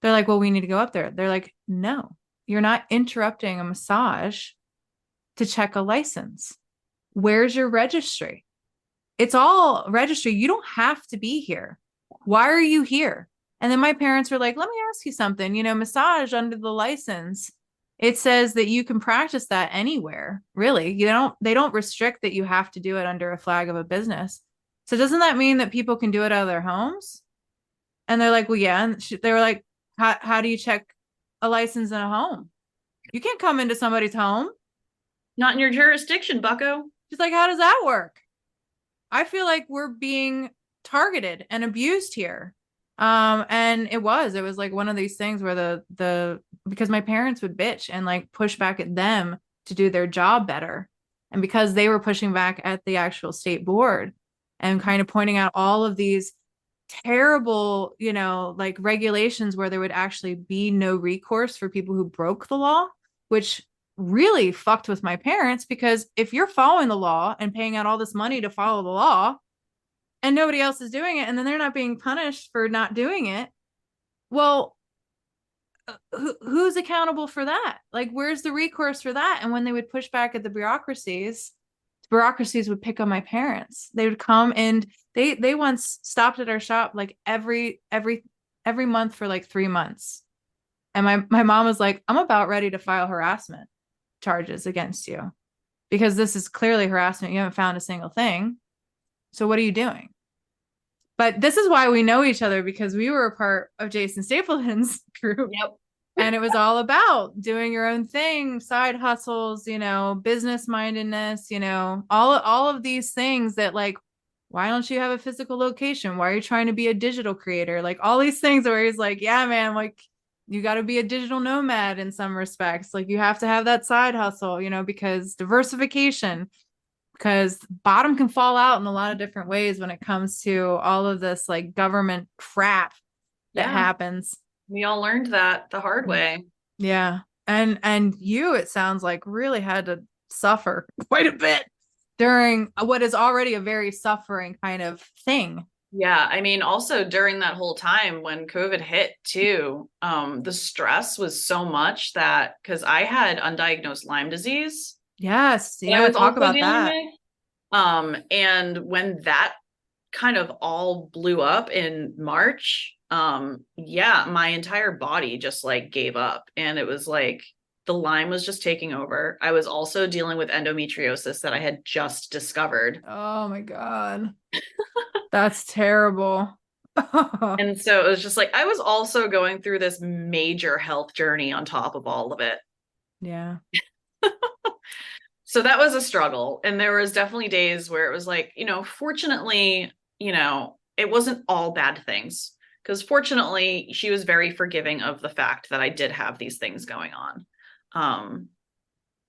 Speaker 1: They're like, well, we need to go up there. They're like, no, you're not interrupting a massage to check a license. Where's your registry? It's all registry. You don't have to be here. Why are you here? And then my parents were like, let me ask you something. Massage under the license, it says that you can practice that anywhere, really. They don't restrict that you have to do it under a flag of a business. So doesn't that mean that people can do it out of their homes? And they're like, well, yeah. And they were like, how do you check a license in a home? You can't come into somebody's home.
Speaker 3: Not in your jurisdiction, bucko.
Speaker 1: She's like, how does that work? I feel like we're being targeted and abused here. And it was like one of these things where because my parents would bitch and like push back at them to do their job better. And because they were pushing back at the actual state board and kind of pointing out all of these terrible, like regulations where there would actually be no recourse for people who broke the law, which really fucked with my parents because if you're following the law and paying out all this money to follow the law, and nobody else is doing it and then they're not being punished for not doing it, well, who's accountable for that? Like, where's the recourse for that? And when they would push back at the bureaucracies would pick on my parents. They would come and they once stopped at our shop like every month for like 3 months. And my mom was like, I'm about ready to file harassment charges against you because this is clearly harassment. You haven't found a single thing. So what are you doing? But this is why we know each other because we were a part of Jason Stapleton's group.
Speaker 3: Yep.
Speaker 1: And it was all about doing your own thing, side hustles, business mindedness, all of these things that like, why don't you have a physical location? Why are you trying to be a digital creator? Like all these things where he's like, yeah, man, like you got to be a digital nomad in some respects. Like you have to have that side hustle, because diversification, because bottom can fall out in a lot of different ways when it comes to all of this like government crap that
Speaker 3: Yeah.
Speaker 1: happens.
Speaker 3: We all learned that the hard way.
Speaker 1: Yeah. And you, it sounds like, really had to suffer quite a bit during what is already a very suffering kind of thing.
Speaker 3: Yeah, I mean, also during that whole time when COVID hit too, the stress was so much that because I had undiagnosed Lyme disease
Speaker 1: Yes.
Speaker 3: that I
Speaker 1: Yeah.
Speaker 3: was
Speaker 1: Talk
Speaker 3: also
Speaker 1: about
Speaker 3: dealing
Speaker 1: that.
Speaker 3: with. And when that kind of all blew up in March, yeah, my entire body just like gave up. And it was like the Lyme was just taking over. I was also dealing with endometriosis that I had just discovered.
Speaker 1: Oh my God. That's terrible.
Speaker 3: And so it was just like I was also going through this major health journey on top of all of it.
Speaker 1: Yeah.
Speaker 3: So that was a struggle. And there was definitely days where it was like, fortunately, it wasn't all bad things. Because fortunately, she was very forgiving of the fact that I did have these things going on.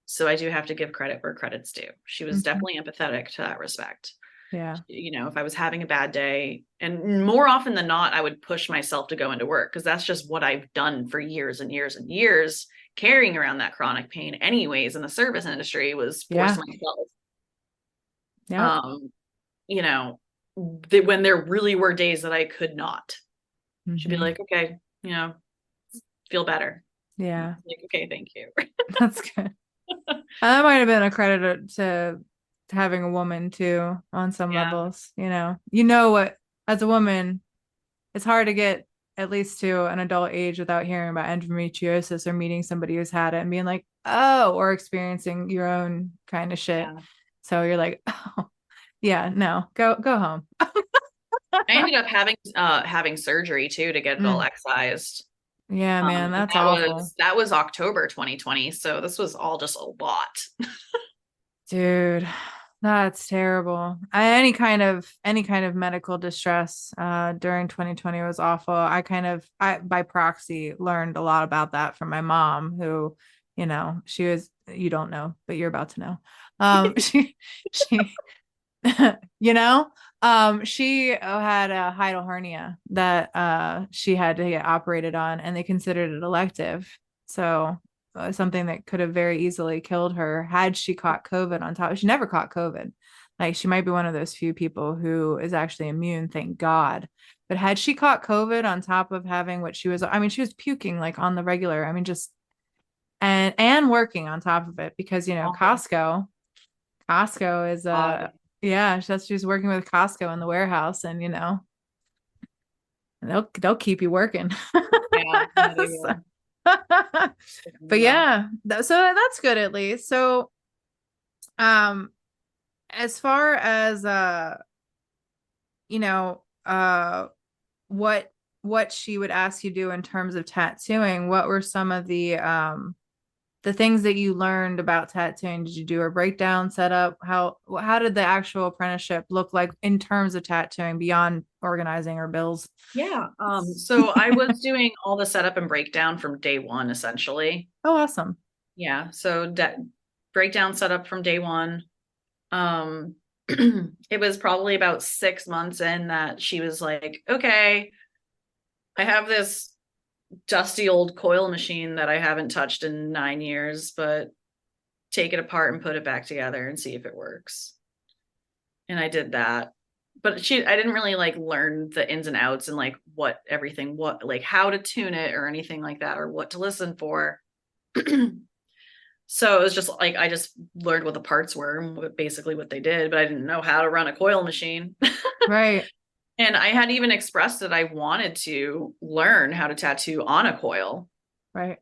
Speaker 3: So I do have to give credit where credit's due. She was definitely empathetic to that respect.
Speaker 1: Yeah.
Speaker 3: If I was having a bad day, and more often than not, I would push myself to go into work because that's just what I've done for years and years and years, carrying around that chronic pain anyways in the service industry was force
Speaker 1: Yeah.
Speaker 3: myself.
Speaker 1: Yeah.
Speaker 3: You know, when there really were days that I could not, she'd be like, okay, feel better.
Speaker 1: Yeah.
Speaker 3: Like, okay, thank you.
Speaker 1: That's good. That might have been a credit to having a woman too on some
Speaker 3: Yeah.
Speaker 1: levels, what, as a woman, it's hard to get at least to an adult age without hearing about endometriosis or meeting somebody who's had it and being like, oh, or experiencing your own kind of shit.
Speaker 3: Yeah.
Speaker 1: So you're like, oh, yeah, no, go home.
Speaker 3: I ended up having surgery too to get it all excised.
Speaker 1: Yeah, man, that's
Speaker 3: That
Speaker 1: awful.
Speaker 3: was October 2020. So this was all just a lot.
Speaker 1: Dude, that's terrible. Any kind of medical distress during 2020 was awful. I by proxy learned a lot about that from my mom, who, she was, you don't know, but you're about to know. She she had a hiatal hernia that she had to get operated on, and they considered it elective. So something that could have very easily killed her had she caught COVID on top. She never caught COVID. Like she might be one of those few people who is actually immune, thank God. But had she caught COVID on top of having what she was, I mean, she was puking like on the regular. I mean, just and working on top of it because Costco is yeah, she's working with Costco in the warehouse, and they'll keep you working.
Speaker 3: Yeah, they
Speaker 1: So-
Speaker 3: will.
Speaker 1: but yeah, so that's good at least. So, um, as far as you know, what she would ask you to do in terms of tattooing, what were some of the the things that you learned about tattooing. Did you do a breakdown setup? How did the actual apprenticeship look like in terms of tattooing beyond organizing or bills?
Speaker 3: Yeah. So I was doing all the setup and breakdown from day one, essentially.
Speaker 1: Oh, awesome.
Speaker 3: Yeah. So breakdown setup from day one. Um, it was probably about 6 months in that she was like, okay, I have this dusty old coil machine that I haven't touched in 9 years, but take it apart and put it back together and see if it works. And I did that. But I didn't really like learn the ins and outs and like what like how to tune it or anything like that or what to listen for. So it was just like I just learned what the parts were and basically what they did, but I didn't know how to run a coil machine.
Speaker 1: Right.
Speaker 3: And I had even expressed that I wanted to learn how to tattoo on a coil.
Speaker 1: Right.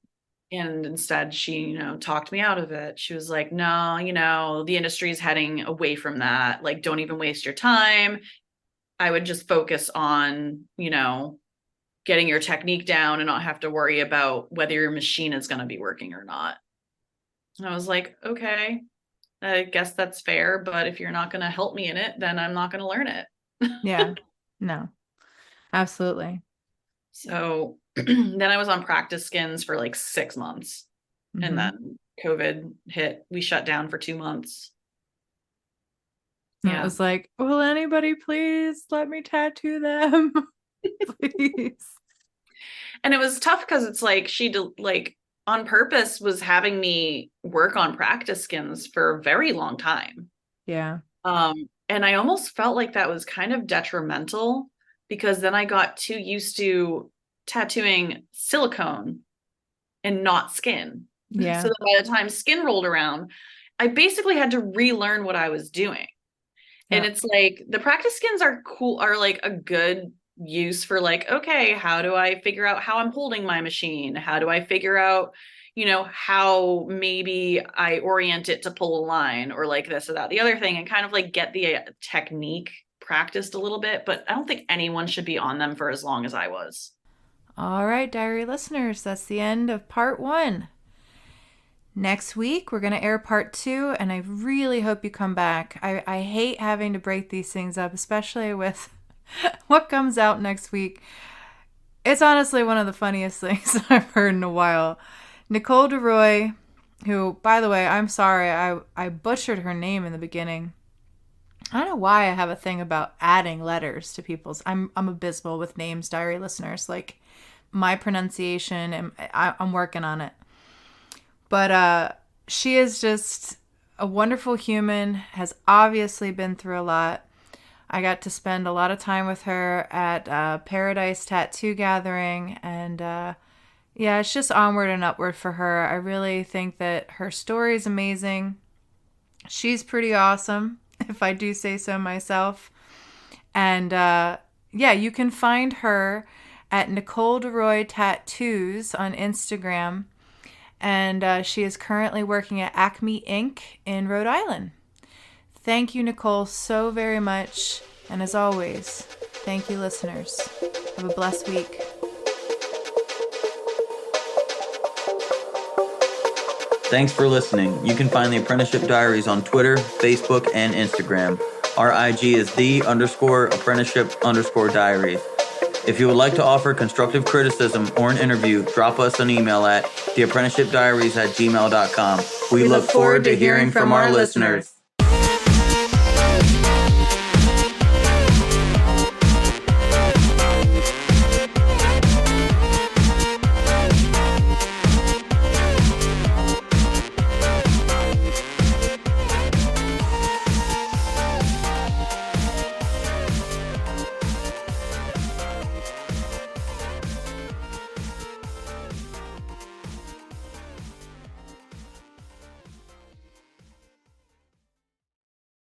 Speaker 3: And instead she, talked me out of it. She was like, no, the industry is heading away from that. Like, don't even waste your time. I would just focus on, getting your technique down and not have to worry about whether your machine is going to be working or not. And I was like, okay, I guess that's fair. But if you're not going to help me in it, then I'm not going to learn it.
Speaker 1: Yeah. No, absolutely.
Speaker 3: So then I was on practice skins for like 6 months.
Speaker 1: Mm-hmm.
Speaker 3: And then COVID hit. We shut down for 2 months.
Speaker 1: Yeah. It was like, will anybody please let me tattoo them? Please.
Speaker 3: And it was tough because it's like like on purpose was having me work on practice skins for a very long time.
Speaker 1: Yeah.
Speaker 3: And I almost felt like that was kind of detrimental because then I got too used to tattooing silicone and not skin.
Speaker 1: Yeah.
Speaker 3: So that by the time skin rolled around, I basically had to relearn what I was doing. Yeah. And it's like the practice skins are cool, are like a good use for like, okay, how do I figure out how I'm holding my machine? How do I figure out, how maybe I orient it to pull a line or like this or that, the other thing, and kind of like get the technique practiced a little bit. But I don't think anyone should be on them for as long as I was.
Speaker 1: All right, diary listeners, that's the end of part 1. Next week, we're going to air part 2, and I really hope you come back. I hate having to break these things up, especially with what comes out next week. It's honestly one of the funniest things I've heard in a while. Nicole DeRoy, who, by the way, I'm sorry, I butchered her name in the beginning. I don't know why I have a thing about adding letters to people's. I'm abysmal with names, diary listeners. Like, my pronunciation, and I'm working on it. But she is just a wonderful human, has obviously been through a lot. I got to spend a lot of time with her at Paradise Tattoo Gathering, and yeah, it's just onward and upward for her. I really think that her story is amazing. She's pretty awesome, if I do say so myself. And yeah, you can find her at Nicole DeRoy Tattoos on Instagram. And she is currently working at Acme Inc. in Rhode Island. Thank you, Nicole, so very much. And as always, thank you, listeners. Have a blessed week.
Speaker 2: Thanks for listening. You can find the Apprenticeship Diaries on Twitter, Facebook, and Instagram. Our IG is the_apprenticeship_diaries. If you would like to offer constructive criticism or an interview, drop us an email at theapprenticeshipdiaries@gmail.com. We look forward to hearing from our listeners.